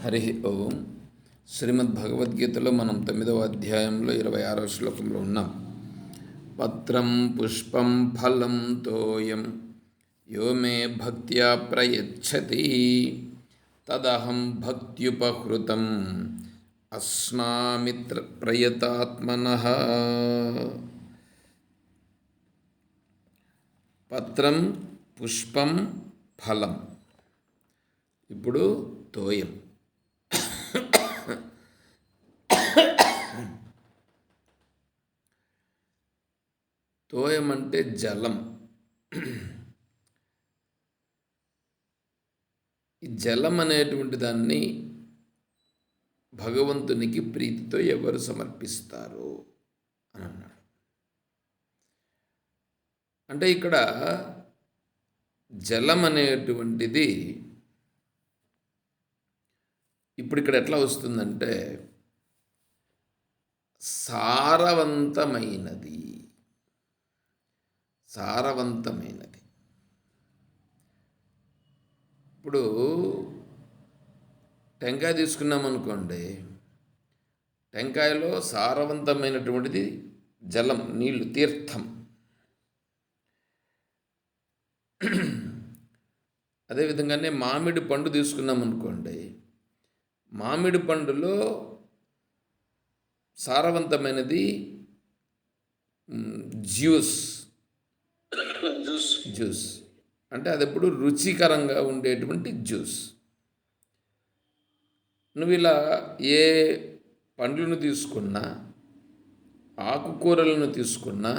హరి ఓం. శ్రీమద్భగవద్గీతలో మనం 9వ అధ్యాయంలో 26వ శ్లోకంలో ఉన్నాం. పత్రం పుష్పం ఫలం తోయం యో మే భక్త్యా ప్రయచ్చతి తదహం భక్త్యుపహృతం అస్మామి ప్రయతాత్మనః. పత్రం పుష్పం ఫలం. ఇప్పుడు తోయం. తోయం అంటే జలం. ఈ జలం అనేటువంటి దాన్ని భగవంతునికి ప్రీతితో ఎవరు సమర్పిస్తారు అని అన్నాడు. అంటే ఇక్కడ జలం అనేటువంటిది ఇప్పుడు ఇక్కడ ఎట్లా వస్తుందంటే సారవంతమైనది. ఇప్పుడు టెంకాయ తీసుకున్నాం అనుకోండి, టెంకాయలో సారవంతమైనటువంటిది జలం, నీళ్లు, తీర్థం. అదేవిధంగానే మామిడి పండు తీసుకున్నాం అనుకోండి, మామిడి పండులో సారవంతమైనది జ్యూస్. అంటే అది ఎప్పుడు రుచికరంగా ఉండేటువంటి జ్యూస్. నువ్వు ఇలా ఏ పండ్లను తీసుకున్నా, ఆకుకూరలను తీసుకున్నా,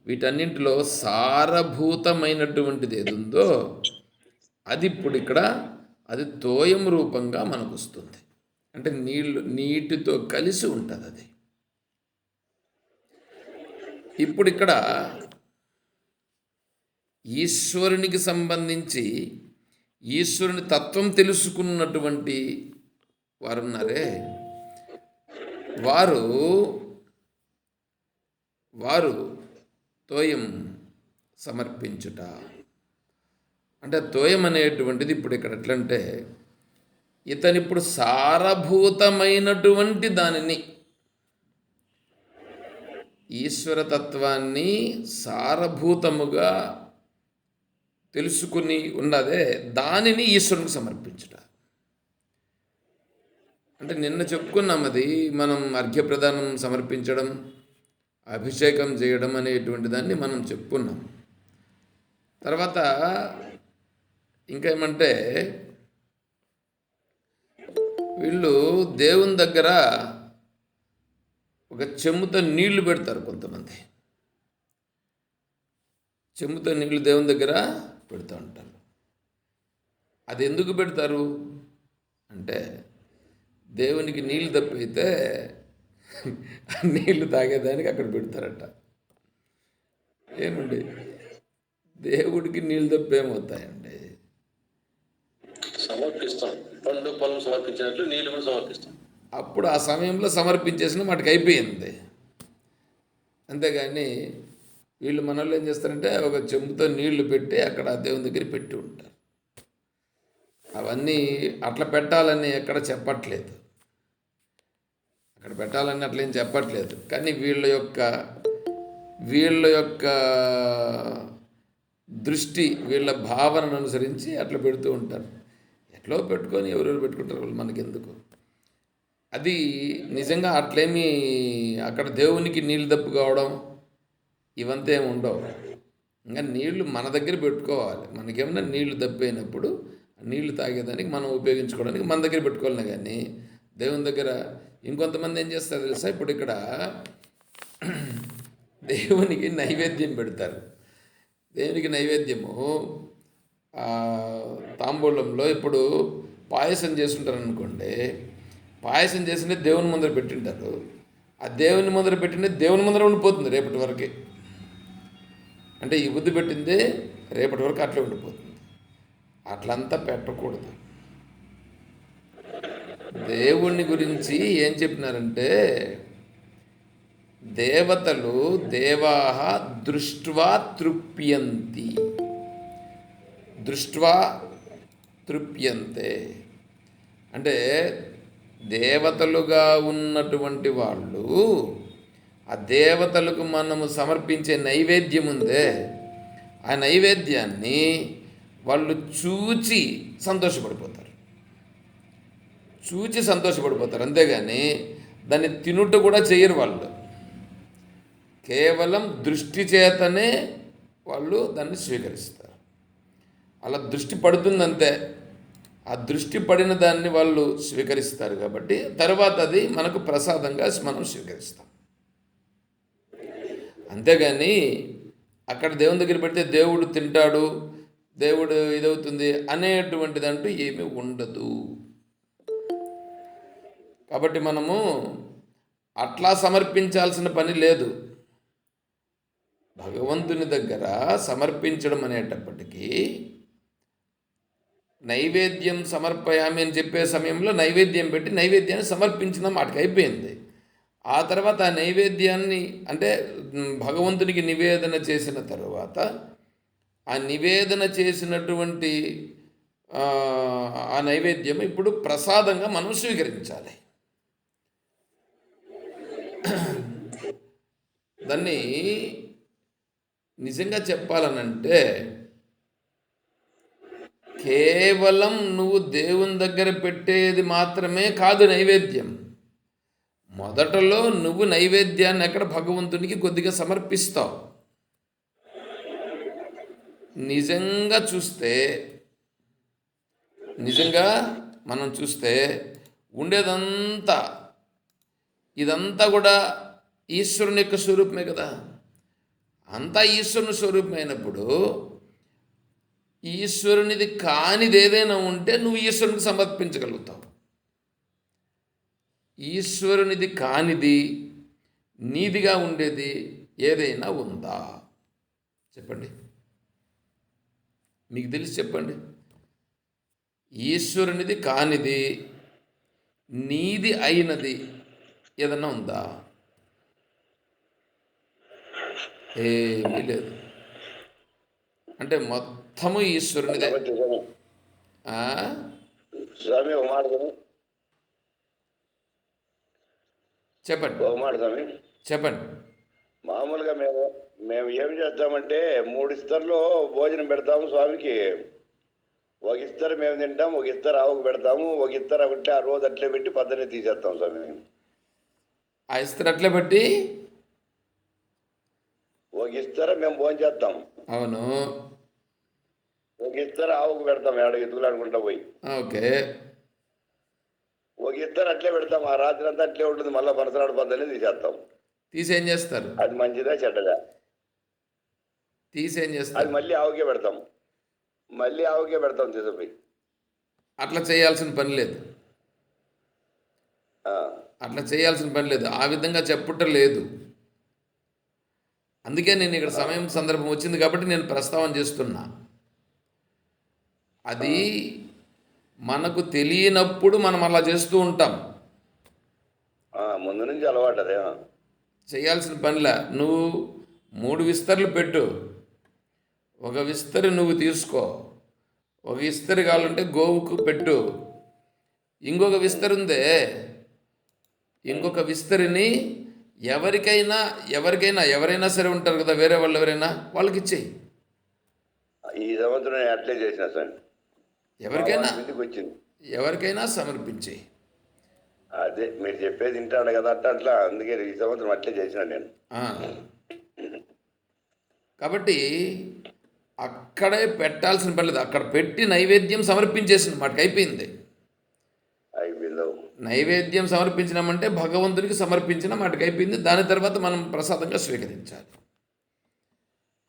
వీటన్నింటిలో సారభూతమైనటువంటిది ఏది ఉందో అది ఇప్పుడు ఇక్కడ అది తోయం రూపంగా మనకు వస్తుంది. అంటే నీటితో కలిసి ఉంటుంది అది. ఇప్పుడు ఇక్కడ ఈశ్వరునికి సంబంధించి ఈశ్వరుని తత్వం తెలుసుకున్నటువంటి వారున్నారే, వారు తోయం సమర్పించుట. అంటే తోయం అనేటువంటిది ఇప్పుడు ఇక్కడ ఎట్లంటే ఇతనిప్పుడు సారభూతమైనటువంటి దానిని, ఈశ్వరతత్వాన్ని సారభూతముగా తెలుసుకుని ఉన్నదే దానిని ఈశ్వరునికి సమర్పించుట. అంటే నిన్న చెప్పుకున్నాం, అది మనం అర్ఘ్యప్రదానం సమర్పించడం, అభిషేకం చేయడం అనేటువంటి దాన్ని మనం చెప్పుకున్నాం. తర్వాత ఇంకేమంటే వీళ్ళు దేవుని దగ్గర ఒక చెంబుతో నీళ్లు పెడతారు. కొంతమంది చెంబుతో నీళ్లు దేవుని దగ్గర పెడుతూ ఉంటారు. అది ఎందుకు పెడతారు అంటే దేవునికి నీళ్ళు తప్పైతే నీళ్లు తాగేదానికి అక్కడ పెడతారట. ఏమండి, దేవుడికి నీళ్ళు తప్ప ఏమవుతాయండి? సమర్పిస్తాం. పండు పొలం సమర్పించినట్లు నీళ్ళు కూడా సమర్పిస్తాం. అప్పుడు ఆ సమయంలో సమర్పించేసిన వాటికి అయిపోయింది. అంతేగాని వీళ్ళు మనల్లో ఏం చేస్తారంటే ఒక చెంబుతో నీళ్లు పెట్టి అక్కడ దేవుని దగ్గర పెట్టి ఉంటారు. అవన్నీ అట్లా పెట్టాలని ఎక్కడ చెప్పట్లేదు, అక్కడ పెట్టాలని అట్లేం చెప్పట్లేదు. కానీ వీళ్ళ యొక్క దృష్టి, వీళ్ళ భావనను అనుసరించి అట్లా పెడుతూ ఉంటారు. ఎట్లో పెట్టుకొని ఎవరెవరు పెట్టుకుంటారు, వాళ్ళు మనకెందుకు. అది నిజంగా అట్లేమీ అక్కడ దేవునికి నీళ్ళు దప్పు కావడం ఇవంతా ఏమి ఉండవు. ఇంకా నీళ్లు మన దగ్గర పెట్టుకోవాలి. మనకేమన్నా నీళ్లు దప్పైనప్పుడు నీళ్లు తాగేదానికి మనం ఉపయోగించుకోవడానికి మన దగ్గర పెట్టుకోవాలి. కానీ దేవుని దగ్గర ఇంకొంతమంది ఏం చేస్తారు తెలుసా, ఇప్పుడు ఇక్కడ దేవునికి నైవేద్యం పెడతారు. దేవునికి నైవేద్యము తాంబూలంలో ఇప్పుడు పాయసం చేస్తుంటారు అనుకోండి, పాయసం చేసిందే దేవుని ముందర పెట్టింటారు. ఆ దేవుని ముందర పెట్టిందే దేవుని ముందర ఉండిపోతుంది రేపటి వరకే. అంటే ఈ బుద్ధి పెట్టిందే రేపటి వరకు అట్లే ఉండిపోతుంది. అట్లంతా పెట్టకూడదు. దేవుణ్ణి గురించి ఏం చెప్పినారంటే దేవతలు దేవాహ దృష్ట్వా తృప్యంతి. దృష్ట్వా తృప్యంతే అంటే దేవతలుగా ఉన్నటువంటి వాళ్ళు ఆ దేవతలకు మనము సమర్పించే నైవేద్యం ఉందే, ఆ నైవేద్యాన్ని వాళ్ళు చూచి సంతోషపడిపోతారు. అంతేగాని దాన్ని తినుట కూడా చేయరు వాళ్ళు. కేవలం దృష్టి చేతనే వాళ్ళు దాన్ని స్వీకరిస్తారు. అలా దృష్టి పడుతుందంతే. ఆ దృష్టి పడిన దాన్ని వాళ్ళు స్వీకరిస్తారు కాబట్టి తర్వాత అది మనకు ప్రసాదంగా మనం స్వీకరిస్తాం. అంతేగాని అక్కడ దేవుని దగ్గర పెడితే దేవుడు తింటాడు, దేవుడు ఇదవుతుంది అనేటువంటిదంటూ ఏమీ ఉండదు. కాబట్టి మనము అట్లా సమర్పించాల్సిన పని లేదు. భగవంతుని దగ్గర సమర్పించడం అనేటప్పటికీ నైవేద్యం సమర్పయామి అని చెప్పే సమయంలో నైవేద్యం పెట్టి నైవేద్యాన్ని సమర్పించిన మాటకి అయిపోయింది. ఆ తర్వాత ఆ నైవేద్యాన్ని అంటే భగవంతునికి నివేదన చేసిన తర్వాత ఆ నివేదన చేసినటువంటి ఆ నైవేద్యం ఇప్పుడు ప్రసాదంగా మనం స్వీకరించాలి. దాన్ని నిజంగా చెప్పాలనంటే కేవలం నువ్వు దేవుని దగ్గర పెట్టేది మాత్రమే కాదు నైవేద్యం. మొదటలో నువ్వు నైవేద్యాన్ని ఎక్కడ భగవంతునికి కొద్దిగా సమర్పిస్తావు. నిజంగా మనం చూస్తే ఉండేదంతా ఇదంతా కూడా ఈశ్వరుని యొక్క స్వరూపమే కదా. అంతా ఈశ్వరుని స్వరూపమైనప్పుడు ఈశ్వరునిది కానిది ఏదైనా ఉంటే నువ్వు ఈశ్వరునికి సమర్పించగలుగుతావు. ఈశ్వరునిది కానిది నీదిగా ఉండేది ఏదైనా ఉందా చెప్పండి, మీకు తెలిసి చెప్పండి. ఈశ్వరునిది కానిది నీది అయినది ఏదన్నా ఉందా? ఏమీ లేదు. అంటే మొత్తము ఈశ్వరునిదే. స్వామి ఒక మాట చెప్పండి. మామూలుగా మేము ఏం చేస్తామంటే 3 ఇస్తర్లో భోజనం పెడతాము స్వామికి. ఒక ఇస్తరు మేము తింటాం, ఒక ఇస్తరు ఆవుకు పెడతాము, ఒక ఇస్తరు ఒకటి ఆ రోజు అట్లే పెట్టి పద్దనే తీసేస్తాం స్వామి. ఆ ఇస్తరు అట్లే పెట్టి ఒక ఇస్తరు మేము భోజనం చేస్తాం. అవును. ఒక ఇస్తరు ఆవుకు పెడతాం, ఎత్తుకులాడుకుంటా పోయి. ఓకే. ఒక ఇద్దరు అట్లే పెడతాం, ఆ రాత్రి అంతా అట్లే ఉంటుంది. మళ్ళీ పరసనాడు పద్దనే తీసేస్తాం. తీసేం చేస్తారు? అది మంచిదా చెడ్డదా? తీసేం చేస్తారు? అది మళ్ళీ ఆవుకే పెడతాం తీసుకుపోయి. అట్లా చేయాల్సిన పని లేదు. ఆ విధంగా చెప్పుట లేదు. అందుకే నేను ఇక్కడ సమయం సందర్భం వచ్చింది కాబట్టి నేను ప్రస్తావన చేస్తున్నా. అది మనకు తెలియనప్పుడు మనం అలా చేస్తూ ఉంటాం. ముందు నుంచి అలవాటు అదే. చేయాల్సిన పనిలే. నువ్వు 3 విస్తర్లు పెట్టు, ఒక విస్తరి నువ్వు తీసుకో, ఒక విస్తరి కావాలంటే గోవుకు పెట్టు, ఇంకొక విస్తరి ఉందే, ఇంకొక విస్తరిని ఎవరైనా సరే ఉంటారు కదా, వేరే వాళ్ళు ఎవరైనా వాళ్ళకి ఇచ్చేయి. ఈ సంవత్సరం అట్లే చేసిన సార్. ఎవరికైనా సమర్పించేయి. అదే మీరు చెప్పేది వింటాడు కదా అట్లా. అందుకే ఈ సంవత్సరం అట్లే చేసిన నేను. కాబట్టి అక్కడే పెట్టాల్సిన పని లేదు. అక్కడ పెట్టి నైవేద్యం సమర్పించేసిన మాటకి అయిపోయింది. నైవేద్యం సమర్పించినామంటే భగవంతునికి సమర్పించిన మాటకి అయిపోయింది. దాని తర్వాత మనం ప్రసాదంగా స్వీకరించాలి.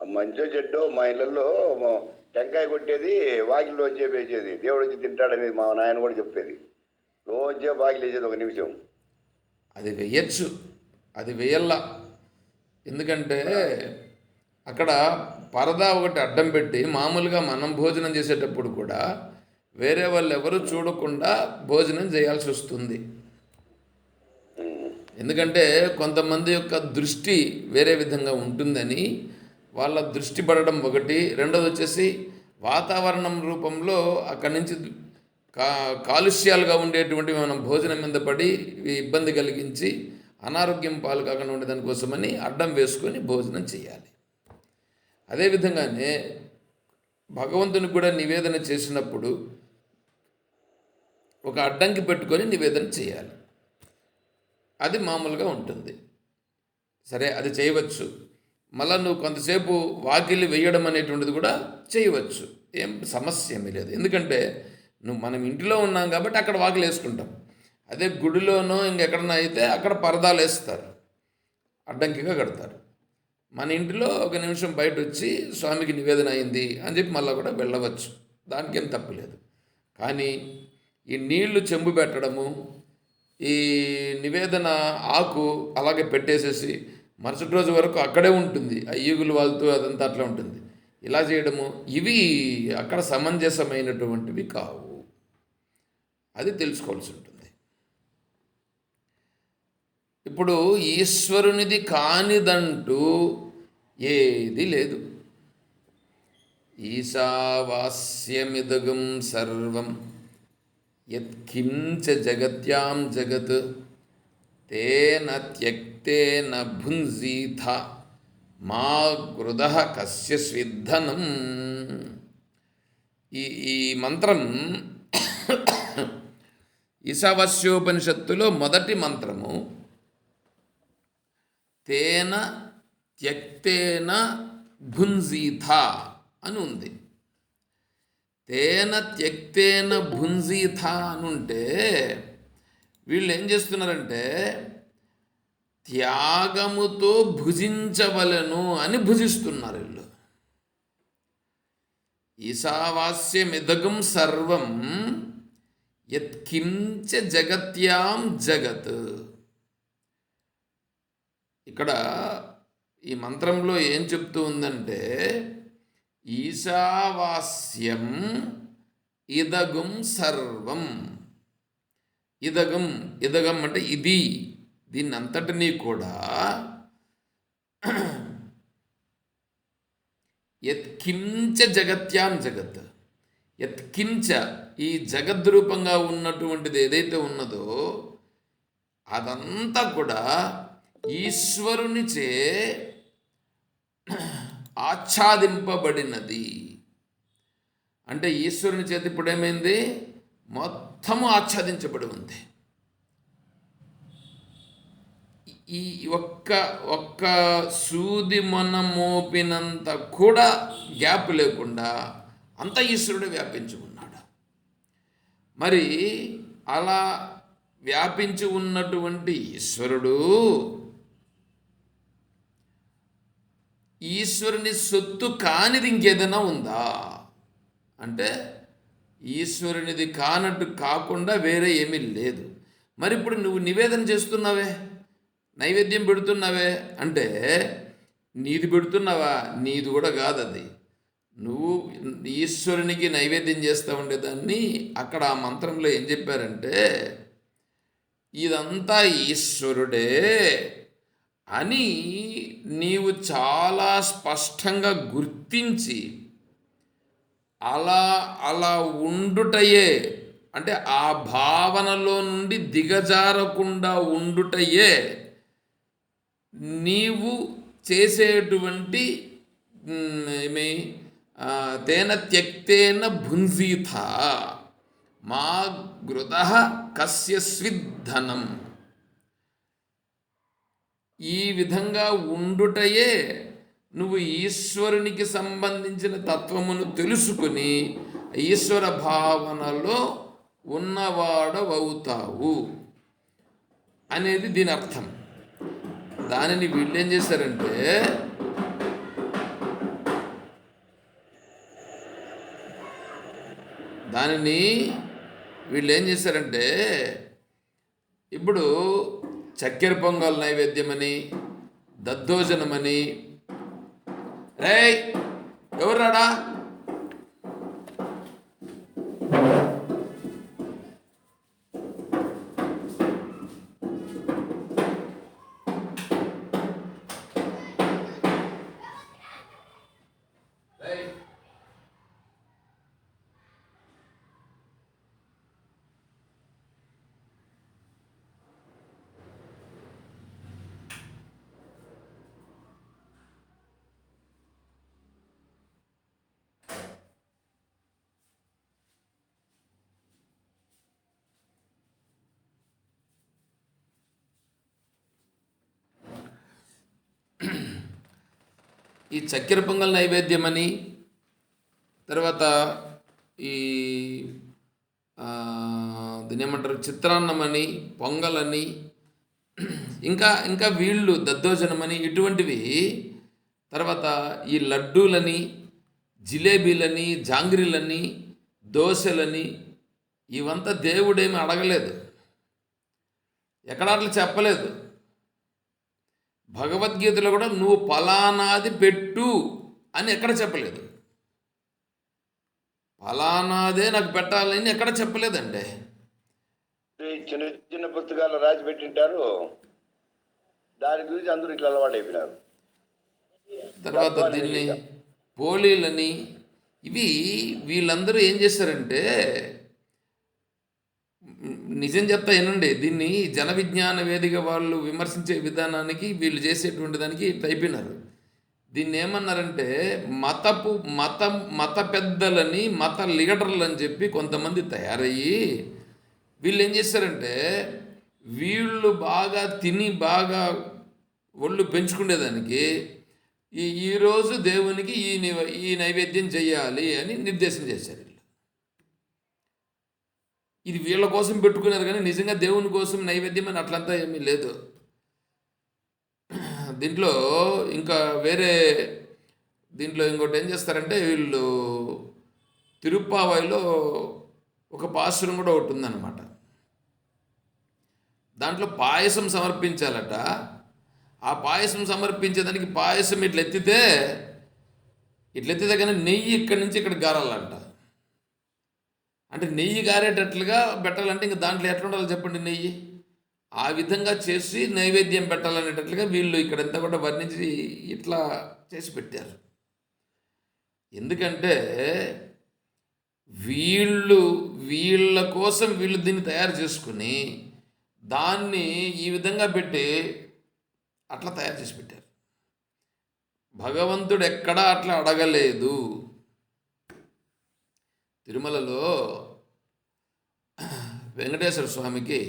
మంచో చెడ్డో మా ఇళ్ళల్లో టెంకాయ కొట్టేది వాకిల్లో వేసేది, దేవుడు వచ్చి తింటాడనేది మా నాయన కూడా చెప్పేది. రోజే వాకిలు వేసేది 1 నిమిషం. అది వేయచ్చు, అది వేయల్లా. ఎందుకంటే అక్కడ పరదా ఒకటి అడ్డం పెట్టి మామూలుగా మనం భోజనం చేసేటప్పుడు కూడా వేరే వాళ్ళు ఎవరు చూడకుండా భోజనం చేయాల్సి వస్తుంది. ఎందుకంటే కొంతమంది యొక్క దృష్టి వేరే విధంగా ఉంటుందని వాళ్ళ దృష్టి పడడం ఒకటి. రెండోది వచ్చేసి వాతావరణం రూపంలో అక్కడి నుంచి కాలుష్యాలుగా ఉండేటువంటివి మనం భోజనం మీద పడి ఇబ్బంది కలిగించి అనారోగ్యం పాలు కాకుండా ఉండే దానికోసమని అడ్డం వేసుకొని భోజనం చేయాలి. అదేవిధంగానే భగవంతునికి కూడా నివేదన చేసినప్పుడు ఒక అడ్డంకి పెట్టుకొని నివేదన చేయాలి. అది మామూలుగా ఉంటుంది. సరే, అది చేయవచ్చు. మళ్ళీ నువ్వు కొంతసేపు వాకిలి వేయడం అనేటువంటిది కూడా చేయవచ్చు, ఏం సమస్య ఏమీ లేదు. ఎందుకంటే మనం ఇంటిలో ఉన్నాం కాబట్టి అక్కడ వాకిలి వేసుకుంటాం. అదే గుడిలోనో ఇంకెక్కడన్నా అయితే అక్కడ పరదాలు వేస్తారు, అడ్డంకిగా కడతారు. మన ఇంటిలో ఒక నిమిషం బయట వచ్చి స్వామికి నివేదన అయింది అని చెప్పి మళ్ళీ కూడా వెళ్ళవచ్చు, దానికేం తప్పులేదు. కానీ ఈ నీళ్లు చెంబు పెట్టడము, ఈ నివేదన ఆకు అలాగే పెట్టేసేసి మరుసటి రోజు వరకు అక్కడే ఉంటుంది, ఆ ఈగులు వాళ్తూ అదంతా అట్లా ఉంటుంది, ఇలా చేయడము ఇవి అక్కడ సమంజసమైనటువంటివి కావు. అది తెలుసుకోవాల్సి ఉంటుంది. ఇప్పుడు ఈశ్వరునిది కానిదంటూ ఏది లేదు. ఈశావాస్యమిదగం సర్వం యత్కించ జగత్యాం జగత్ తేన త్యక్తేన భుంజీథ మా గృదః కస్య స్విద్ధనం. ఈ మంత్రం ఈశావాస్యోపనిషత్తులో మొదటి మంత్రము. తేన త్యక్తేన భుంజీథ అని ఉంది. తేన త్యక్తేన భుంజీథ అని ఉంటే వీళ్ళు ఏం చేస్తున్నారంటే త్యాగముతో భుజించవలను అని భుజిస్తున్నారు వీళ్ళు. ఈశావాస్యమిదగం సర్వం యత్కించ జగత్యాం జగత్. ఇక్కడ ఈ మంత్రంలో ఏం చెప్తూ ఉందంటే ఈశావాస్యం ఇదగం సర్వం. ఇదగం అంటే ఇది, దీన్ని అంతటినీ కూడా యత్కించ జగత్యాం జగత్. యత్కించ ఈ జగద్రూపంగా ఉన్నటువంటిది ఏదైతే ఉన్నదో అదంతా కూడా ఈశ్వరునిచే ఆచ్ఛాదింపబడినది. అంటే ఈశ్వరుని చేతి ఇప్పుడు ఏమైంది, మొత్తము ఆచ్ఛాదించబడి ఉంది. ఈ ఒక్క సూది మొన మోపినంత కూడా గ్యాప్ లేకుండా అంత ఈశ్వరుడు వ్యాపించి ఉన్నాడు. మరి అలా వ్యాపించి ఉన్నటువంటి ఈశ్వరుడు ఈశ్వరుని సొత్తు కానిది ఇంకేదైనా ఉందా అంటే ఈశ్వరునిది కానట్టు కాకుండా వేరే ఏమీ లేదు. మరి ఇప్పుడు నువ్వు నివేదన చేస్తున్నావే, నైవేద్యం పెడుతున్నావే అంటే నీది పెడుతున్నావా? నీది కూడా కాదు అది. నువ్వు ఈశ్వరునికి నైవేద్యం చేస్తూ ఉండేదాన్ని అక్కడ ఆ మంత్రంలో ఏం చెప్పారంటే ఇదంతా ఈశ్వరుడే అని నీవు చాలా స్పష్టంగా గుర్తించి అలా ఉండుటయే, అంటే ఆ భావనలో నుండి దిగజారకుండా ఉండుటయే నీవు చేసేటువంటి తేన త్యక్తేన భుంజీథ మా గృదః కస్య స్విద్ధనం. ఈ విధంగా ఉండుటయే నువ్వు ఈశ్వరునికి సంబంధించిన తత్వమును తెలుసుకుని ఈశ్వర భావనలో ఉన్నవాడవవుతావు అనేది దీని అర్థం. దానిని వీళ్ళు ఏం చేశారంటే ఇప్పుడు చక్కెర పొంగల్ నైవేద్యమని, దద్దోజనమని, రేయ్ ఎవరు రాడా, ఈ చక్కెర పొంగల్ నైవేద్యమని, తర్వాత ఈ దీన్ని ఏమంటారు, చిత్రాన్నమని, పొంగలని, ఇంకా ఇంకా వీళ్ళు దద్దోజనమని, ఇటువంటివి, తర్వాత ఈ లడ్డూలని, జిలేబీలని, జాంగ్రీలని, దోశలని, ఇవంతా దేవుడేమి అడగలేదు, ఎక్కడ అట్లా చెప్పలేదు. భగవద్గీతలో కూడా నువ్వు ఫలానాది పెట్టు అని ఎక్కడ చెప్పలేదు. ఫలానాదే నాకు పెట్టాలని ఎక్కడ చెప్పలేదండి. ఈ చిన్న చిన్న పుస్తకాలు రాసి పెట్టింటారు, దాని గురించి అందరూ ఇట్లా అలవాటు అయిపోయినారు. తర్వాత దీన్ని పోలీలని, ఇవి వీళ్ళందరూ ఏం చేశారంటే, నిజం చెప్తా వినండి, దీన్ని జన విజ్ఞాన వేదిక వాళ్ళు విమర్శించే విధానానికి వీళ్ళు చేసేటువంటి దానికి అయిపోయినారు. దీన్ని ఏమన్నారంటే మత పెద్దలని, మత లీడర్లు అని చెప్పి కొంతమంది తయారయ్యి వీళ్ళు ఏం చేశారంటే, వీళ్ళు బాగా తిని బాగా ఒళ్ళు పెంచుకునేదానికి ఈరోజు దేవునికి ఈ నైవేద్యం చేయాలి అని నిర్దేశం చేశారు. ఇది వీళ్ళ కోసం పెట్టుకున్నారు, కానీ నిజంగా దేవుని కోసం నైవేద్యం అని అట్లంతా ఏమీ లేదు. దీంట్లో ఇంకా దీంట్లో ఇంకోటి ఏం చేస్తారంటే, వీళ్ళు తిరుప్పావైలో ఒక పాసురం కూడా ఒకటి ఉందన్నమాట. దాంట్లో పాయసం సమర్పించాలట. ఆ పాయసం సమర్పించేదానికి పాయసం ఇట్లా ఎత్తితే కానీ నెయ్యి ఇక్కడి నుంచి ఇక్కడ గారాలంట. అంటే నెయ్యి గారేటట్లుగా పెట్టాలంటే ఇంకా దాంట్లో ఎట్లా ఉండాలి చెప్పండి, నెయ్యి ఆ విధంగా చేసి నైవేద్యం పెట్టాలనేటట్లుగా వీళ్ళు ఇక్కడంతా కూడా వర్ణించి ఇట్లా చేసి పెట్టారు. ఎందుకంటే వీళ్ళ కోసం వీళ్ళు దీన్ని తయారు చేసుకుని దాన్ని ఈ విధంగా పెట్టి అట్లా తయారు చేసి పెట్టారు. భగవంతుడు ఎక్కడా అట్లా అడగలేదు. తిరుమలలో వెంకటేశ్వర స్వామికి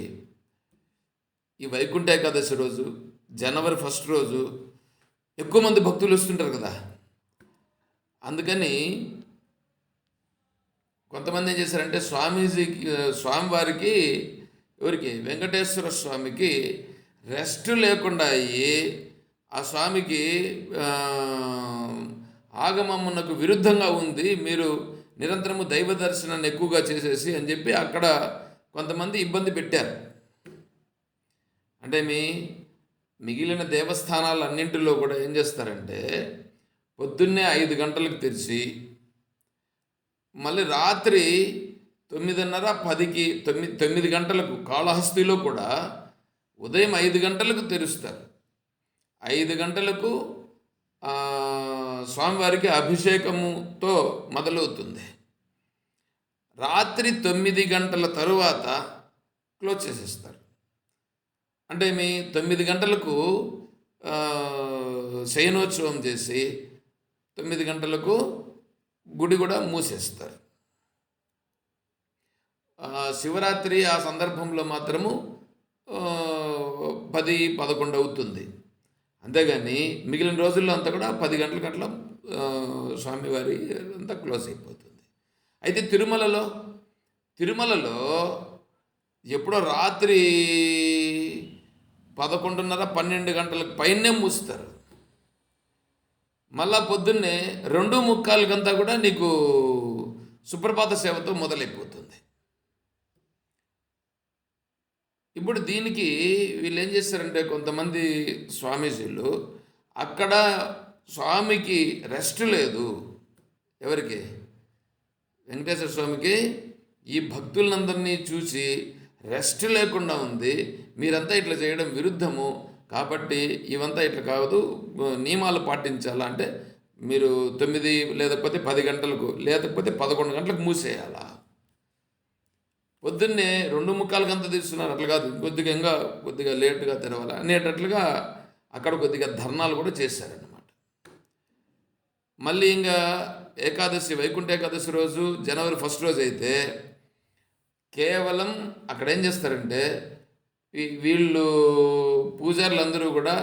ఈ వైకుంఠ ఏకాదశి రోజు, జనవరి 1 రోజు ఎక్కువ మంది భక్తులు వస్తుంటారు కదా. అందుకని కొంతమంది ఏం చేశారంటే, స్వామివారికి ఎవరికి, వెంకటేశ్వర స్వామికి రెస్ట్ లేకుండా అయ్యి ఆ స్వామికి ఆగమమునకు విరుద్ధంగా ఉంది, మీరు నిరంతరము దైవ దర్శనాన్ని ఎక్కువగా చేసేసి అని చెప్పి అక్కడ కొంతమంది ఇబ్బంది పెట్టారు. అంటే మిగిలిన దేవస్థానాలన్నింటిలో కూడా ఏం చేస్తారంటే, పొద్దున్నే 5 గంటలకు తెరిచి మళ్ళీ రాత్రి 9:30, 10కి 9 గంటలకు, కాళహస్తిలో కూడా ఉదయం 5 గంటలకు తెరుస్తారు. 5 గంటలకు స్వామివారికి అభిషేకముతో మొదలవుతుంది. రాత్రి 9 గంటల తరువాత క్లోజ్ చేసేస్తారు. అంటే 9 గంటలకు శయనోత్సవం చేసి 9 గంటలకు గుడి కూడా మూసేస్తారు. శివరాత్రి ఆ సందర్భంలో మాత్రము 10-11 అవుతుంది. అంతేగాని మిగిలిన రోజుల్లో అంతా కూడా 10 గంటలకు అట్లా స్వామివారి అంతా క్లోజ్ అయిపోతుంది. అయితే తిరుమలలో ఎప్పుడో రాత్రి 11:30-12 గంటలకు పైనే మూస్తారు. మళ్ళా పొద్దున్నే 2:45 కూడా నీకు సుప్రభాత సేవతో మొదలైపోతుంది. ఇప్పుడు దీనికి వీళ్ళు ఏం చేస్తారంటే, కొంతమంది స్వామీజీలు అక్కడ స్వామికి రెస్ట్ లేదు. ఎవరికి? వెంకటేశ్వర స్వామికి ఈ భక్తులందరినీ చూసి రెస్ట్ లేకుండా ఉంది, మీరంతా ఇట్లా చేయడం విరుద్ధము, కాబట్టి ఇవంతా ఇట్లా కాదు, నియమాలు పాటించాలా అంటే మీరు 9 లేకపోతే 10 గంటలకు లేకపోతే 11 గంటలకు మూసేయాలా. పొద్దున్నే 2:45 తీస్తున్నారు, అట్లా కాదు, కొద్దిగా లేటుగా తెరవాలి అనేటట్లుగా అక్కడ కొద్దిగా ధర్నాలు కూడా చేశారన్నమాట. మళ్ళీ ఇంకా ఏకాదశి, వైకుంఠ ఏకాదశి రోజు జనవరి 1 రోజు అయితే కేవలం అక్కడ ఏం వీళ్ళు పూజారులందరూ కూడా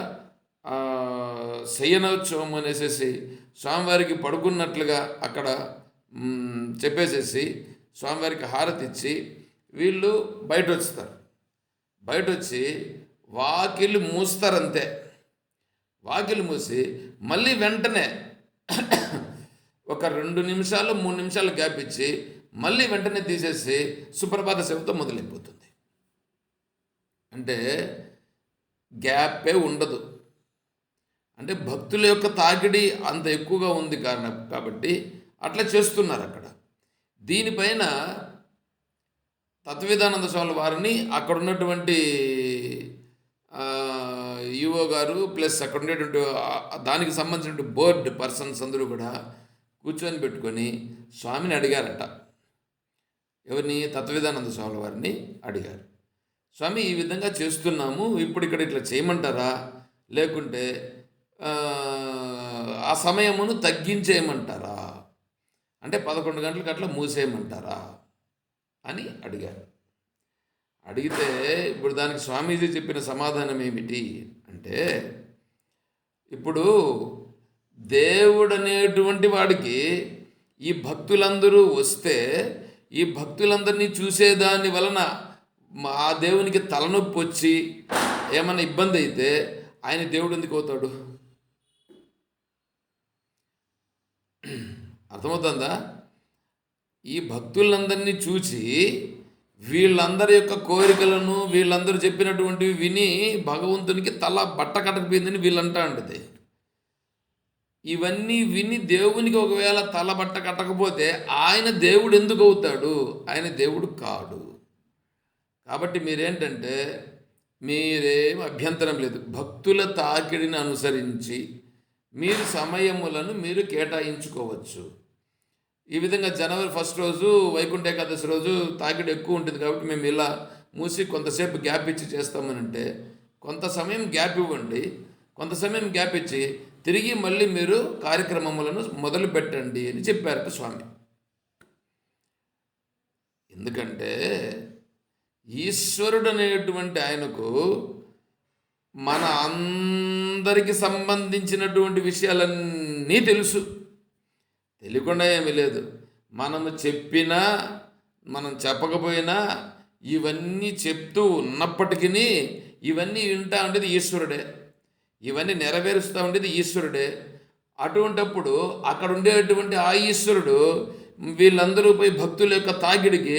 శయనోత్సవం అనేసేసి స్వామివారికి పడుకున్నట్లుగా అక్కడ చెప్పేసేసి స్వామివారికి హారతి ఇచ్చి వీళ్ళు బయట వస్తారు. బయట వచ్చి వాకిలి మూస్తారంతే. వాకిలి మూసి మళ్ళీ వెంటనే ఒక 2 నిమిషాలు 3 నిమిషాలు గ్యాప్ ఇచ్చి మళ్ళీ వెంటనే తీసేసి సుప్రభాత సేవతో మొదలైపోతుంది. అంటే గ్యాపే ఉండదు. అంటే భక్తుల యొక్క తాకిడి అంత ఎక్కువగా ఉంది కాబట్టి అట్లా చేస్తున్నారు అక్కడ. దీనిపైన తత్వవేదానంద స్వామి వారిని అక్కడ ఉన్నటువంటి ఈఓ గారు ప్లస్ అక్కడ ఉండేటువంటి దానికి సంబంధించిన బోర్డు పర్సన్స్ అందరూ కూడా కూర్చొని పెట్టుకొని స్వామిని అడిగారట. ఎవరిని? తత్వవేదానంద స్వామి వారిని అడిగారు. స్వామి, ఈ విధంగా చేస్తున్నాము, ఇప్పుడు ఇక్కడ ఇట్లా చేయమంటారా, లేకుంటే ఆ సమయమును తగ్గించేయమంటారా, అంటే 11 గంటలకు అట్లా మూసేయమంటారా అని అడిగారు. అడిగితే ఇప్పుడు దానికి స్వామీజీ చెప్పిన సమాధానం ఏమిటి అంటే, ఇప్పుడు దేవుడు అనేటువంటి వాడికి ఈ భక్తులందరూ వస్తే ఈ భక్తులందరినీ చూసేదాని వలన ఆ దేవునికి తలనొప్పి వచ్చి ఏమైనా ఇబ్బంది అయితే ఆయన దేవుడు ఎందుకు అవుతాడు? అర్థమవుతుందా? ఈ భక్తులందరినీ చూసి వీళ్ళందరి యొక్క కోరికలను వీళ్ళందరూ చెప్పినటువంటివి విని భగవంతునికి తల బట్ట కట్టకపోయిందని వీళ్ళంటా అంటది. ఇవన్నీ విని దేవునికి ఒకవేళ తల బట్ట కట్టకపోతే ఆయన దేవుడు ఎందుకు అవుతాడు? ఆయన దేవుడు కాడు. కాబట్టి మీరేంటంటే మీరేం అభ్యంతరం లేదు, భక్తుల తాకిడిని అనుసరించి మీరు సమయములను మీరు కేటాయించుకోవచ్చు. ఈ విధంగా జనవరి 1 రోజు వైకుంఠ ఏకాదశి రోజు తాకిడి ఎక్కువ ఉంటుంది కాబట్టి మేము ఇలా మూసి కొంతసేపు గ్యాప్ ఇచ్చి చేస్తామని అంటే కొంత సమయం గ్యాప్ ఇవ్వండి, కొంత సమయం గ్యాప్ ఇచ్చి తిరిగి మళ్ళీ మీరు కార్యక్రమములను మొదలు పెట్టండి అని చెప్పారట స్వామి. ఎందుకంటే ఈశ్వరుడు అనేటువంటి ఆయనకు మన అందరికి సంబంధించినటువంటి విషయాలన్నీ తెలుసు, తెలియకుండా ఏమీ లేదు. మనము చెప్పినా మనం చెప్పకపోయినా ఇవన్నీ చెప్తూ ఉన్నప్పటికీ ఇవన్నీ వింటా ఉండేది ఈశ్వరుడే, ఇవన్నీ నెరవేరుస్తూ ఉండేది ఈశ్వరుడే. అటువంటప్పుడు అక్కడ ఉండేటువంటి ఆ ఈశ్వరుడు వీళ్ళందరూ పోయి భక్తుల యొక్క తాకిడికి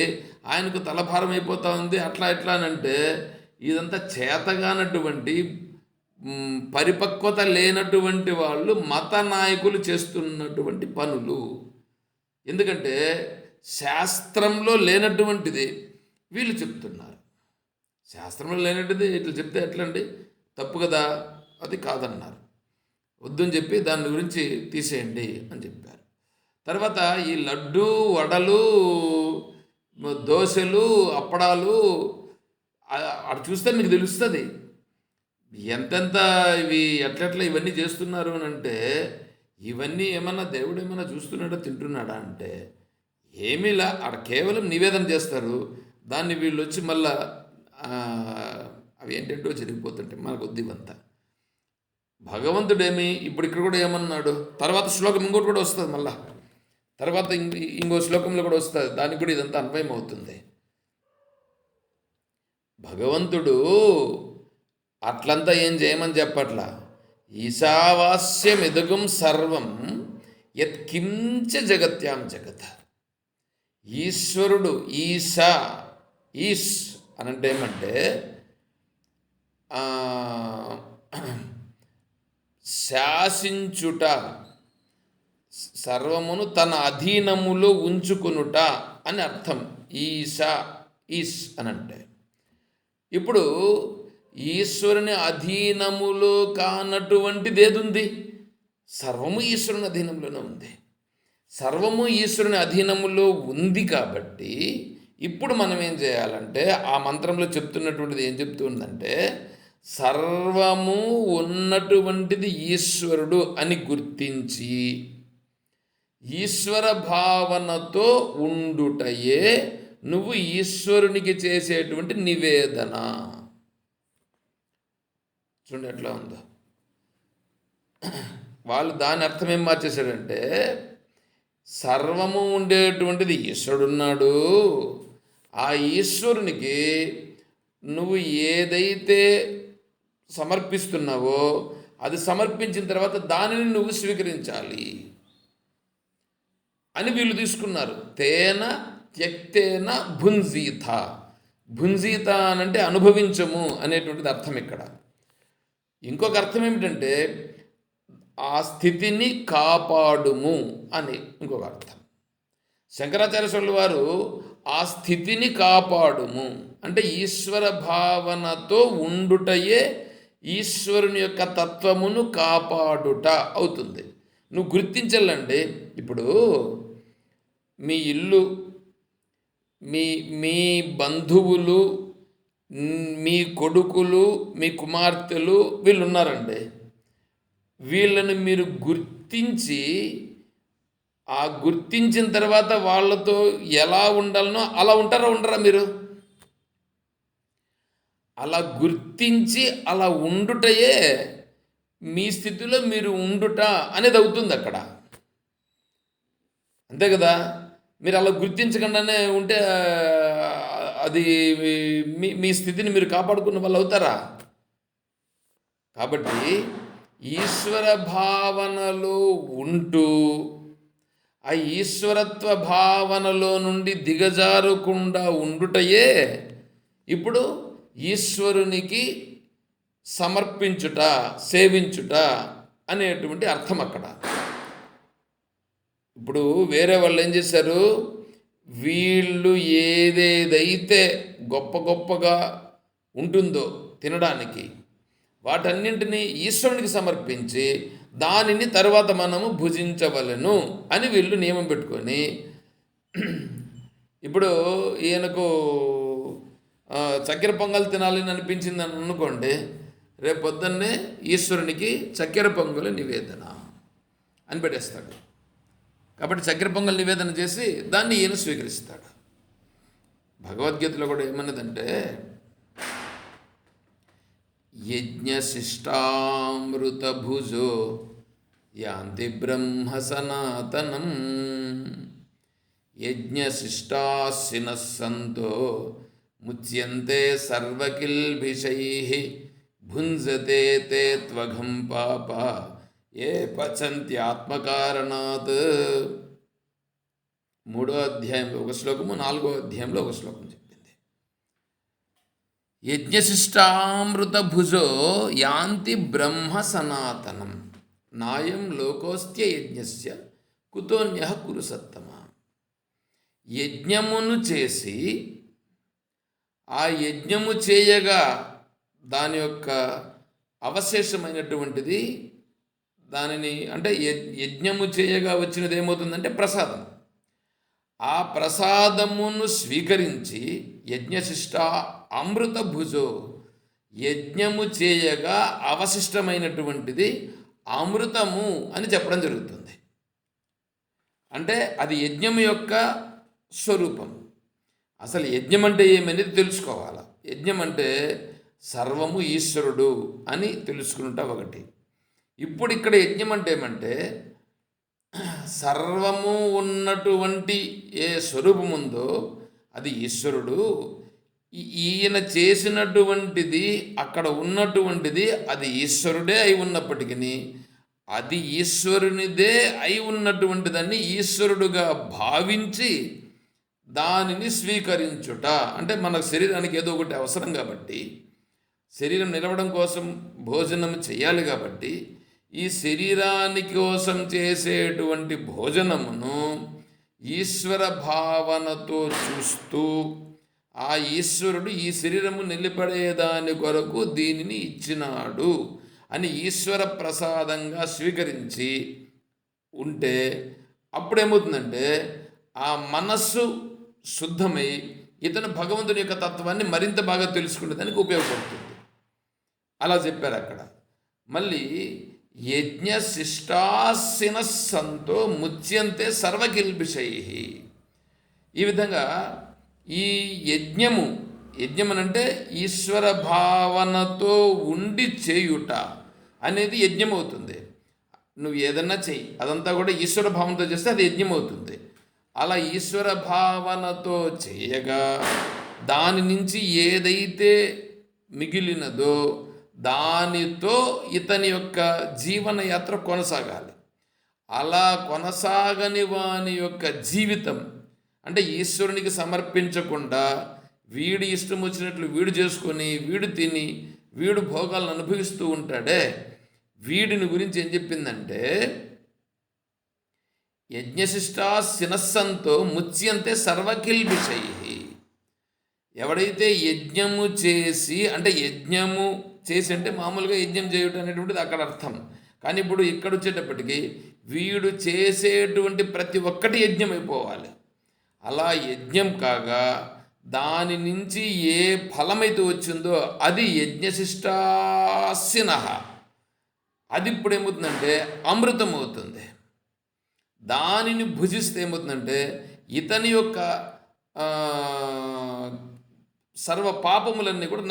ఆయనకు తలభారం అయిపోతూ ఉంది అట్లా ఎట్లా అని అంటే ఇదంతా చేతగానటువంటి పరిపక్వత లేనటువంటి వాళ్ళు మత నాయకులు చేస్తున్నటువంటి పనులు. ఎందుకంటే శాస్త్రంలో లేనటువంటిది వీళ్ళు చెప్తున్నారు. శాస్త్రంలో లేనటువంటిది ఇట్లా చెప్తే ఎట్లండి? తప్పు కదా, అది కాదన్నారు. వద్దని చెప్పి దాని గురించి తీసేయండి అని చెప్పారు. తర్వాత ఈ లడ్డు, వడలు, దోశలు, అప్పడాలు అటు చూస్తే మీకు తెలుస్తుంది ఎంతెంత ఇవి ఎట్లెట్లా ఇవన్నీ చేస్తున్నారు అని అంటే ఇవన్నీ ఏమన్నా దేవుడు ఏమన్నా చూస్తున్నాడా, తింటున్నాడా అంటే ఏమీలా. అక్కడ కేవలం నివేదన చేస్తారు, దాన్ని వీళ్ళు వచ్చి మళ్ళా అవి ఏంటంటో జరిగిపోతుంటాయి మనకు వద్దివంతా. భగవంతుడేమి ఇప్పుడు ఇక్కడ కూడా ఏమన్నాడు, తర్వాత శ్లోకం ఇంకోటి కూడా వస్తుంది, మళ్ళా తర్వాత ఇంకో శ్లోకంలో కూడా వస్తుంది, దానికి కూడా ఇదంతా అన్వయం అవుతుంది. భగవంతుడు అట్లంతా ఏం చేయమని చెప్పట్లా. ఈశావాస్యమిదగం సర్వం యత్ కించ జగత్యాం జగత్. ఈశ్వరుడు ఈస్ అనంటే ఏమంటే శాసించుట, సర్వమును తన అధీనములో ఉంచుకొనుట అని అర్థం. ఈస్ అనంటే ఇప్పుడు ఈశ్వరుని అధీనములో కానటువంటిది ఏదుంది? సర్వము ఈశ్వరుని అధీనంలోనే ఉంది. సర్వము ఈశ్వరుని అధీనములో ఉంది కాబట్టి ఇప్పుడు మనం ఏం చేయాలంటే ఆ మంత్రంలో చెప్తున్నటువంటిది ఏం చెప్తుందంటే సర్వము ఉన్నటువంటిది ఈశ్వరుడు అని గుర్తించి ఈశ్వర భావనతో ఉండుటయే నువ్వు ఈశ్వరునికి చేసేటువంటి నివేదన. చూడండి ఎట్లా ఉందో. వాళ్ళు దాని అర్థం ఏం మార్చేశాడంటే, సర్వము ఉండేటువంటిది ఈశ్వరుడున్నాడు, ఆ ఈశ్వరునికి నువ్వు ఏదైతే సమర్పిస్తున్నావో అది సమర్పించిన తర్వాత దానిని నువ్వు స్వీకరించాలి అని వీళ్ళు తీసుకున్నారు. తేన త్యక్తేన భుంజీత. భుంజీత అనంటే అనుభవించము అనేటువంటిది అర్థం ఇక్కడ. ఇంకొక అర్థం ఏమిటంటే ఆ స్థితిని కాపాడుము అని ఇంకొక అర్థం. శంకరాచార్య స్వామి వారు ఆ స్థితిని కాపాడుము అంటే ఈశ్వర భావనతో ఉండుటయే ఈశ్వరుని యొక్క తత్వమును కాపాడుట అవుతుంది. నువ్వు గుర్తించాలండి. ఇప్పుడు మీ ఇల్లు, మీ మీ బంధువులు, మీ కొడుకులు, మీ కుమార్తెలు వీళ్ళు ఉన్నారండి. వీళ్ళని మీరు గుర్తించి ఆ గుర్తించిన తర్వాత వాళ్ళతో ఎలా ఉండాలనో అలా ఉంటారా ఉండరా? మీరు అలా గుర్తించి అలా ఉండుటయే మీ స్థితిలో మీరు ఉండుట అనేది అవుతుంది అక్కడ. అంతే కదా? మీరు అలా గుర్తించకుండానే ఉంటే అది మీ మీ స్థితిని మీరు కాపాడుకున్న వాళ్ళు అవుతారా? కాబట్టి ఈశ్వర భావనలో ఉంటూ ఆ ఈశ్వరత్వ భావనలో నుండి దిగజారకుండా ఉండుటయే ఇప్పుడు ఈశ్వరునికి సమర్పించుట, సేవించుట అనేటువంటి అర్థం అక్కడ. ఇప్పుడు వేరే వాళ్ళు ఏం చేశారు, వీళ్ళు ఏదేదైతే గొప్ప గొప్పగా ఉంటుందో తినడానికి వాటన్నింటినీ ఈశ్వరునికి సమర్పించి దానిని తర్వాత మనము భుజించవలెను అని వీళ్ళు నియమం పెట్టుకొని, ఇప్పుడు ఈయనకు చక్కెర పొంగల్ తినాలని అనిపించిందని అనుకోండి, రేపు పొద్దున్నే ఈశ్వరునికి చక్కెర పొంగల్ నివేదన అని పెట్టేస్తాడు. కాబట్టి చక్కెర పొంగల్ నివేదన చేసి దాన్ని ఈయన స్వీకరిస్తాడు. భగవద్గీతలో కూడా ఏమన్నదంటే, యజ్ఞశిష్టామృతభుజో యాంతి బ్రహ్మ సనాతనం యజ్ఞశిష్టాశినః సంతో ముచ్యంతే సర్వకిల్బిషైః భుంజతే తే త్వఘం పాప ఏ పచంతి ఆత్మకారణాత్. 3వ అధ్యాయంలో ఒక శ్లోకము, 4వ అధ్యాయంలో ఒక శ్లోకం చెప్పింది. యజ్ఞశిష్టామృత భుజో యాంతి బ్రహ్మ సనాతనం నాయం లోకోస్త్య యజ్ఞస్య కుతోన్యః కురు సత్తమ. యజ్ఞమును చేసి ఆ యజ్ఞము చేయగా దాని యొక్క అవశేషమైనటువంటిది దానిని అంటే యజ్ఞము చేయగా వచ్చినది ఏమవుతుందంటే ప్రసాదం. ఆ ప్రసాదమును స్వీకరించి యజ్ఞశిష్ట అమృత భుజో, యజ్ఞము చేయగా అవశిష్టమైనటువంటిది అమృతము అని చెప్పడం జరుగుతుంది. అంటే అది యజ్ఞము యొక్క స్వరూపం. అసలు యజ్ఞం అంటే ఏమనేది తెలుసుకోవాలి. యజ్ఞం అంటే సర్వము ఈశ్వరుడు అని తెలుసుకుంటా ఒకటి. ఇప్పుడు ఇక్కడ యజ్ఞం అంటే ఏమంటే సర్వము ఉన్నటువంటి ఏ స్వరూపం ఉందో అది ఈశ్వరుడు. ఈయన చేసినటువంటిది అక్కడ ఉన్నటువంటిది అది ఈశ్వరుడే అయి ఉన్నప్పటికీ అది ఈశ్వరునిదే అయి ఉన్నటువంటిదాన్ని ఈశ్వరుడుగా భావించి దానిని స్వీకరించుట. అంటే మన శరీరానికి ఏదో ఒకటి అవసరం కాబట్టి, శరీరం నిలవడం కోసం భోజనం చేయాలి కాబట్టి ఈ శరీరానికి కోసం చేసేటువంటి భోజనమును ఈశ్వర భావనతో చూస్తూ ఆ ఈశ్వరుడు ఈ శరీరము నిలబడేదాని కొరకు దీనిని ఇచ్చినాడు అని ఈశ్వర ప్రసాదంగా స్వీకరించి ఉంటే అప్పుడేమవుతుందంటే ఆ మనస్సు శుద్ధమై ఇతను భగవంతుని యొక్క తత్వాన్ని మరింత బాగా తెలుసుకునేదానికి ఉపయోగపడుతుంది. అలా చెప్పారు అక్కడ. మళ్ళీ యజ్ఞశిష్టాశినః సంతో ముచ్యంతే సర్వకిల్బిషై. ఈ విధంగా ఈ యజ్ఞం అంటే ఈశ్వర భావనతో ఉండి చేయుట అనేది యజ్ఞం అవుతుంది. నువ్వు ఏదన్నా చెయ్యి, అదంతా కూడా ఈశ్వర భావనతో చేస్తే అది యజ్ఞం అవుతుంది. అలా ఈశ్వర భావనతో చేయగా దాని నుంచి ఏదైతే మిగిలినదో దానితో ఇతని యొక్క జీవనయాత్ర కొనసాగాలి. అలా కొనసాగని వాని యొక్క జీవితం అంటే ఈశ్వరునికి సమర్పించకుండా వీడి ఇష్టం వచ్చినట్లు వీడు చేసుకొని వీడు తిని వీడు భోగాలను అనుభవిస్తూ ఉంటాడే, వీడిని గురించి ఏం చెప్పిందంటే యజ్ఞశిష్టా శినస్సంతో ముచ్యంతే సర్వకిల్బిషై. ఎవడైతే యజ్ఞము చేసి అంటే మామూలుగా యజ్ఞం చేయటం అనేటువంటిది అక్కడ అర్థం. కానీ ఇప్పుడు ఇక్కడ వచ్చేటప్పటికి వీడు చేసేటువంటి ప్రతి ఒక్కటి యజ్ఞం అయిపోవాలి. అలా యజ్ఞం కాగా దాని నుంచి ఏ ఫలమైతే వచ్చిందో అది యజ్ఞశిష్టాసిన, అది ఇప్పుడు ఏమవుతుందంటే అమృతం అవుతుంది. దానిని భుజిస్తే ఏమవుతుందంటే ఇతని యొక్క సర్వ పాపములన్నీ కూడా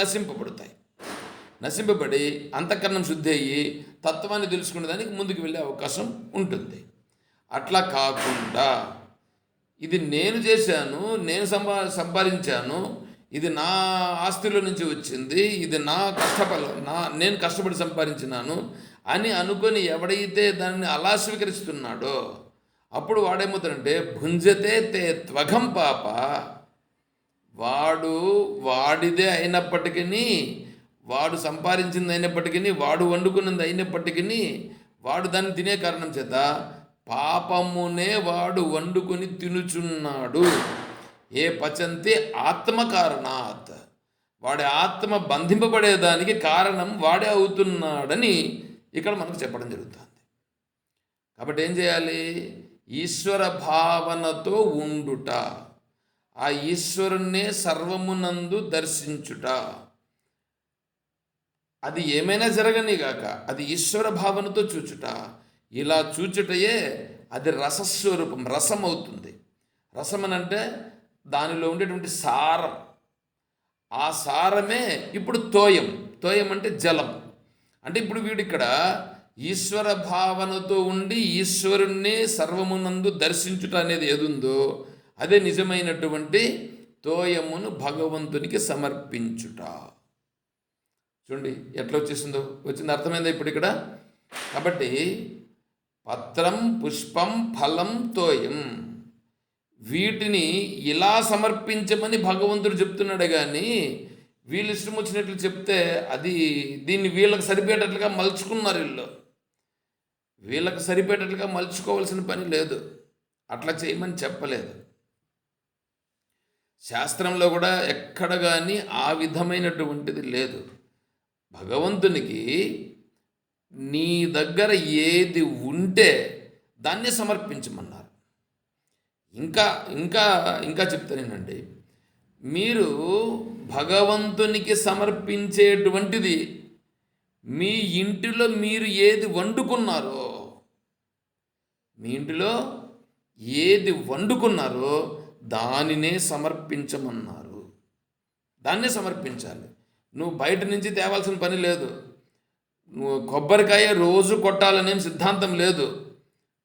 నశింపబడి అంతఃకరణం శుద్ధి అయ్యి తత్వాన్ని తెలుసుకునే దానికి ముందుకు వెళ్ళే అవకాశం ఉంటుంది. అట్లా కాకుండా ఇది నేను చేశాను, నేను సంపాదించాను, ఇది నా ఆస్తిలో నుంచి వచ్చింది, ఇది నేను కష్టపడి సంపాదించినాను అని అనుకొని ఎవడైతే దాన్ని అలా స్వీకరిస్తున్నాడో అప్పుడు వాడేమవుతాడంటే భుంజతే తే త్వగం పాప, వాడిదే అయినప్పటికీ, వాడు సంపాదించింది అయినప్పటికీ, వాడు వండుకున్నది అయినప్పటికీ, వాడు దాన్ని తినే కారణం చేత పాపమునే వాడు వండుకొని తినుచున్నాడు. ఏ పచంతి ఆత్మకారణాత్, వాడి ఆత్మ బంధింపబడేదానికి కారణం వాడే అవుతున్నాడని ఇక్కడ మనకు చెప్పడం జరుగుతుంది. కాబట్టి ఏం చేయాలి? ఈశ్వర భావనతో ఉండుట, ఆ ఈశ్వరుణ్ణే సర్వమునందు దర్శించుట. అది ఏమైనా జరగని గాక అది ఈశ్వర భావనతో చూచుట. ఇలా చూచుటయే అది రసస్వరూపం, రసం అవుతుంది. రసం అని అంటే దానిలో ఉండేటువంటి సారం, ఆ సారమే ఇప్పుడు తోయం అంటే జలం. అంటే ఇప్పుడు వీడిక్కడ ఈశ్వర భావనతో ఉండి ఈశ్వరుణ్ణి సర్వమునందు దర్శించుట అనేది ఏదుందో అదే నిజమైనటువంటి తోయమును భగవంతునికి సమర్పించుట. చూడండి ఎట్లా వచ్చింది అర్థమైందా ఇప్పుడు ఇక్కడ? కాబట్టి పత్రం పుష్పం ఫలం తోయం, వీటిని ఇలా సమర్పించమని భగవంతుడు చెప్తున్నాడు. కానీ వీళ్ళు ఇష్టం వచ్చినట్లు చెప్తే దీన్ని వీళ్ళకి సరిపోయేటట్లుగా మలుచుకున్నారు. వీళ్ళకి సరిపోయేటట్లుగా మలుచుకోవాల్సిన పని లేదు, అట్లా చేయమని చెప్పలేదు. శాస్త్రంలో కూడా ఎక్కడ కానీ ఆ విధమైనటువంటిది లేదు. భగవంతునికి నీ దగ్గర ఏది ఉంటే దాన్ని సమర్పించమన్నారు. ఇంకా చెప్తానేనండి, మీరు భగవంతునికి సమర్పించేటువంటిది మీ ఇంటిలో మీరు ఏది వండుకున్నారో దానినే సమర్పించమన్నారు. దాన్నే సమర్పించాలి. నువ్వు బయట నుంచి తేవాల్సిన పని లేదు. నువ్వు కొబ్బరికాయ రోజు కొట్టాలనేం సిద్ధాంతం లేదు.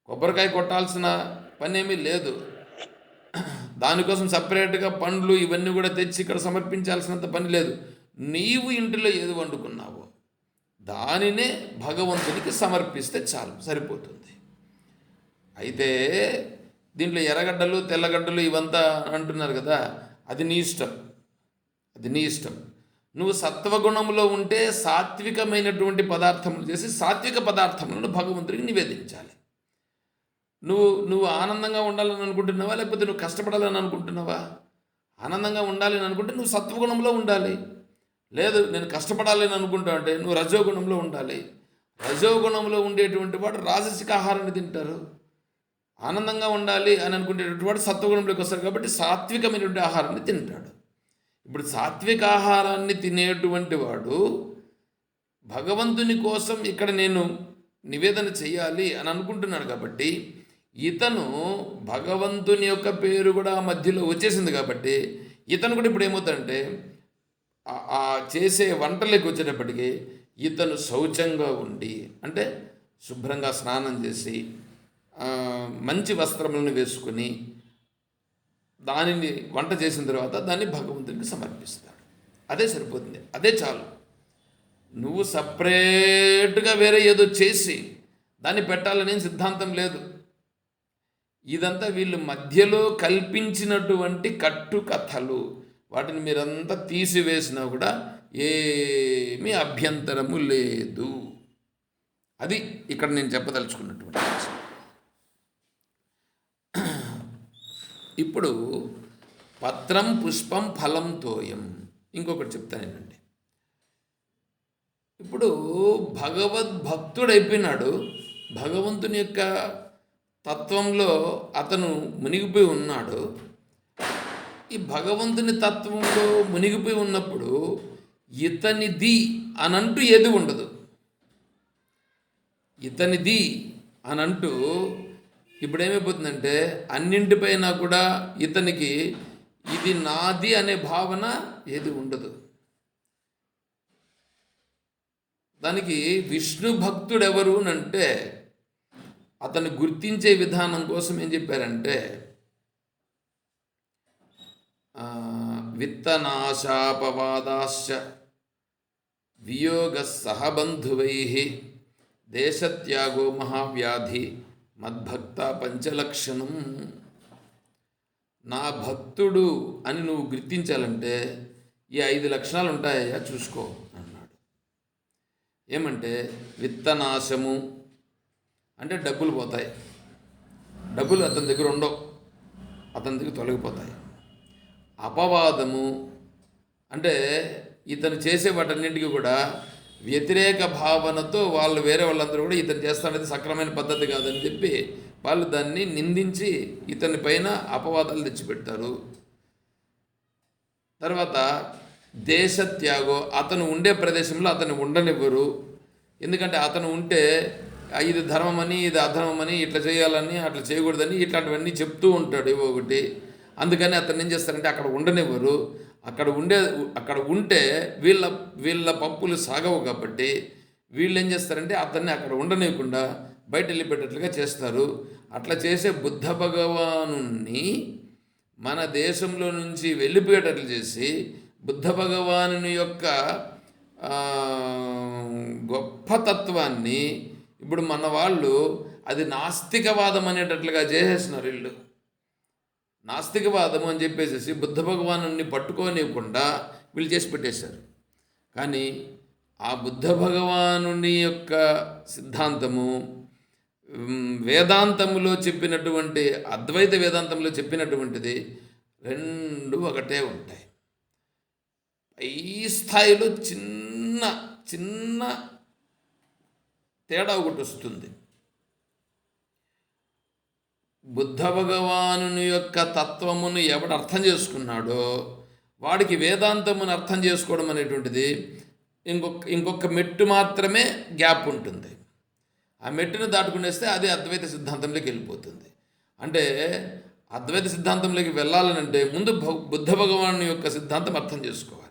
కొబ్బరికాయ కొట్టాల్సిన పని ఏమీ లేదు. దానికోసం సపరేట్గా పండ్లు ఇవన్నీ కూడా తెచ్చి ఇక్కడ సమర్పించాల్సినంత పని లేదు. నీవు ఇంటిలో ఏది వండుకున్నావో దానినే భగవంతునికి సమర్పిస్తే చాలు, సరిపోతుంది. అయితే దీంట్లో ఎర్రగడ్డలు తెల్లగడ్డలు ఇవంతా అంటున్నారు కదా, అది నీ ఇష్టం. నువ్వు సత్వగుణంలో ఉంటే సాత్వికమైనటువంటి పదార్థములు చేసి సాత్విక పదార్థములను భగవంతుడికి నివేదించాలి. నువ్వు ఆనందంగా ఉండాలని అనుకుంటున్నావా, లేకపోతే నువ్వు కష్టపడాలని అనుకుంటున్నావా? ఆనందంగా ఉండాలని అనుకుంటే నువ్వు సత్వగుణంలో ఉండాలి. లేదు నేను కష్టపడాలని అనుకుంటావు అంటే నువ్వు రజోగుణంలో ఉండాలి. రజోగుణంలో ఉండేటువంటి వాడు రాజసిక ఆహారాన్ని తింటారు. ఆనందంగా ఉండాలి అని అనుకునేటువంటి వాడు సత్వగుణంలోకి వస్తారు. కాబట్టి సాత్వికమైనటువంటి ఆహారాన్ని తింటాడు. ఇప్పుడు సాత్విక ఆహారాన్ని తినేటువంటి వాడు భగవంతుని కోసం ఇక్కడ నేను నివేదన చేయాలి అని అనుకుంటున్నాడు. కాబట్టి ఇతను భగవంతుని యొక్క పేరు కూడా మధ్యలో వచ్చేసింది. కాబట్టి ఇతను కూడా ఇప్పుడు ఏమవుతాడంటే ఆ చేసే వంటలకు వచ్చేటప్పటికి ఇతను శౌచంగా ఉండి, అంటే శుభ్రంగా స్నానం చేసి మంచి వస్త్రములను వేసుకుని దానిని వంట చేసిన తర్వాత దాన్ని భగవంతునికి సమర్పిస్తాడు. అదే సరిపోతుంది, అదే చాలు. నువ్వు సపరేట్గా వేరే ఏదో చేసి దాన్ని పెట్టాలనే సిద్ధాంతం లేదు. ఇదంతా వీళ్ళు మధ్యలో కల్పించినటువంటి కట్టుకథలు. వాటిని మీరంతా తీసివేసినా కూడా ఏమీ అభ్యంతరము లేదు. అది ఇక్కడ నేను చెప్పదలుచుకున్నటువంటి విషయం. ఇప్పుడు పత్రం పుష్పం ఫలం తోయం ఇంకొకటి చెప్తానేనండి. ఇప్పుడు భగవద్భక్తుడైపోయినాడు, భగవంతుని యొక్క తత్వంలో అతను మునిగిపోయి ఉన్నాడు. ఈ భగవంతుని తత్వంలో మునిగిపోయి ఉన్నప్పుడు ఇతనిది అనంటూ ఏది ఉండదు. ఇతనిది అనంటూ ఇప్పుడు ఏమైపోతుందంటే అన్నింటిపైన కూడా ఇతనికి ఇది నాది అనే భావన ఏది ఉండదు. దానికి విష్ణు భక్తుడెవరు అంటే అతను గుర్తించే విధానం కోసం ఏం చెప్పారంటే విత్తనాశాపవాదాశ్చ వియోగ సహబంధువై దేశత్యాగో మహావ్యాధి మద్భక్త పంచలక్షణం. నా భక్తుడు అని నువ్వు గుర్తించాలంటే ఈ 5 లక్షణాలు ఉంటాయా చూసుకో అన్నాడు. ఏమంటే విత్తనాశము అంటే డబ్బులు పోతాయి, డబ్బులు అతని దగ్గర ఉండవు, అతని దగ్గర తొలగిపోతాయి. అపవాదము అంటే ఇతను చేసే వాటన్నింటికి కూడా వ్యతిరేక భావనతో వాళ్ళు వేరే వాళ్ళందరూ కూడా ఇతను చేస్తానది సక్రమైన పద్ధతి కాదని చెప్పి వాళ్ళు దాన్ని నిందించి ఇతని పైన అపవాదాలు తెచ్చిపెడతారు. తర్వాత దేశత్యాగో, అతను ఉండే ప్రదేశంలో అతను ఉండనివ్వరు. ఎందుకంటే అతను ఉంటే ఇది ధర్మమని ఇది అధర్మమని ఇట్లా చేయాలని అట్లా చేయకూడదని ఇట్లాంటివన్నీ చెప్తూ ఉంటాడు ఒకటి. అందుకని అతను ఏం చేస్తారంటే అక్కడ ఉండనివ్వరు. అక్కడ ఉంటే వీళ్ళ పప్పులు సాగవు కాబట్టి వీళ్ళు ఏం చేస్తారంటే అతన్ని అక్కడ ఉండనివ్వకుండా బయట వెళ్ళిపెట్టేట్లుగా చేస్తారు. అట్లా చేసే బుద్ధ భగవానుని మన దేశంలో నుంచి వెళ్ళిపోయేటట్లు చేసి బుద్ధ భగవానుని యొక్క గొప్ప తత్వాన్ని ఇప్పుడు మన వాళ్ళు అది నాస్తికవాదం అనేటట్లుగా చేసేసినారు. వీళ్ళు నాస్తికవాదము అని చెప్పేసి బుద్ధ భగవాను పట్టుకోనివ్వకుండా వీళ్ళు చేసి పెట్టేశారు. కానీ ఆ బుద్ధ భగవాను యొక్క సిద్ధాంతము వేదాంతములో చెప్పినటువంటి అద్వైత వేదాంతంలో చెప్పినటువంటిది రెండు ఒకటే ఉంటాయి. పై స్థాయిలో చిన్న చిన్న తేడా ఒకటి వస్తుంది. బుద్ధ భగవానుని యొక్క తత్వమును ఎవడు అర్థం చేసుకున్నాడో వాడికి వేదాంతమును అర్థం చేసుకోవడం అనేటువంటిది ఇంకొక మెట్టు మాత్రమే గ్యాప్ ఉంటుంది. ఆ మెట్టును దాటుకునేస్తే అది అద్వైత సిద్ధాంతంలోకి వెళ్ళిపోతుంది. అంటే అద్వైత సిద్ధాంతంలోకి వెళ్ళాలనంటే ముందు బుద్ధ భగవాను యొక్క సిద్ధాంతం అర్థం చేసుకోవాలి.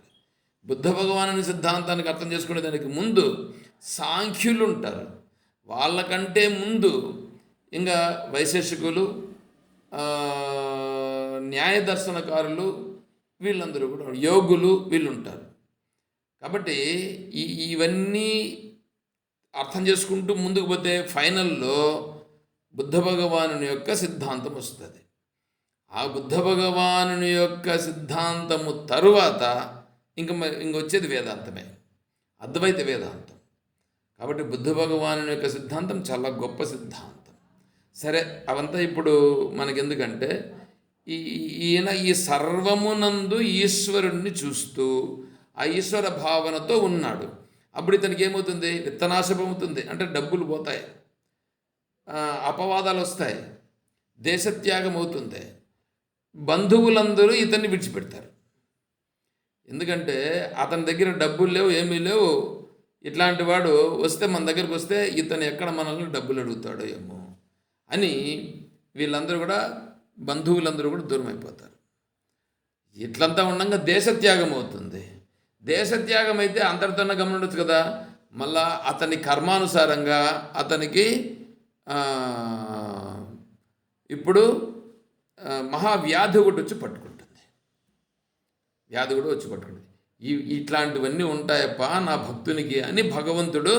బుద్ధ భగవాను సిద్ధాంతానికి అర్థం చేసుకునే దానికి ముందు సాంఖ్యులు ఉంటారు. వాళ్ళకంటే ముందు ఇంకా వైశేషికులు, న్యాయ దర్శనకారులు, వీళ్ళందరూ కూడా యోగులు వీళ్ళు ఉంటారు. కాబట్టి ఇవన్నీ అర్థం చేసుకుంటూ ముందుకు పోతే ఫైనల్లో బుద్ధ భగవాను యొక్క సిద్ధాంతం వస్తుంది. ఆ బుద్ధ భగవాను యొక్క సిద్ధాంతము తరువాత ఇంకొచ్చేది వేదాంతమే, అద్వైత వేదాంతం. కాబట్టి బుద్ధ భగవాను యొక్క సిద్ధాంతం చాలా గొప్ప సిద్ధాంతం. సరే, అవంతా ఇప్పుడు మనకెందుకంటే ఈయన ఈ సర్వమునందు ఈశ్వరుణ్ణి చూస్తూ ఆ ఈశ్వర భావనతో ఉన్నాడు. అప్పుడు ఇతనికి ఏమవుతుంది? విత్తనాశమవుతుంది, అంటే డబ్బులు పోతాయి, అపవాదాలు వస్తాయి, దేశత్యాగం అవుతుంది, బంధువులందరూ ఇతన్ని విడిచిపెడతారు. ఎందుకంటే అతని దగ్గర డబ్బులు లేవు, ఏమీ లేవు. ఇట్లాంటి వాడు వస్తే మన దగ్గరకు వస్తే ఇతను ఎక్కడ మనల్ని డబ్బులు అడుగుతాడో ఏమో అని వీళ్ళందరూ కూడా బంధువులందరూ కూడా దూరం అయిపోతారు. ఇట్లంతా ఉండగా దేశత్యాగం అవుతుంది. దేశత్యాగం అయితే అంతటితోనే గమనించచ్చు కదా. మళ్ళా అతని కర్మానుసారంగా అతనికి ఆ, ఇప్పుడు మహావ్యాధి ఒకటి వచ్చి పట్టుకుంటుంది. వ్యాధి కూడా వచ్చి పట్టుకుంటుంది. ఇట్లాంటివన్నీ ఉంటాయప్ప నా భక్తునికి అని భగవంతుడు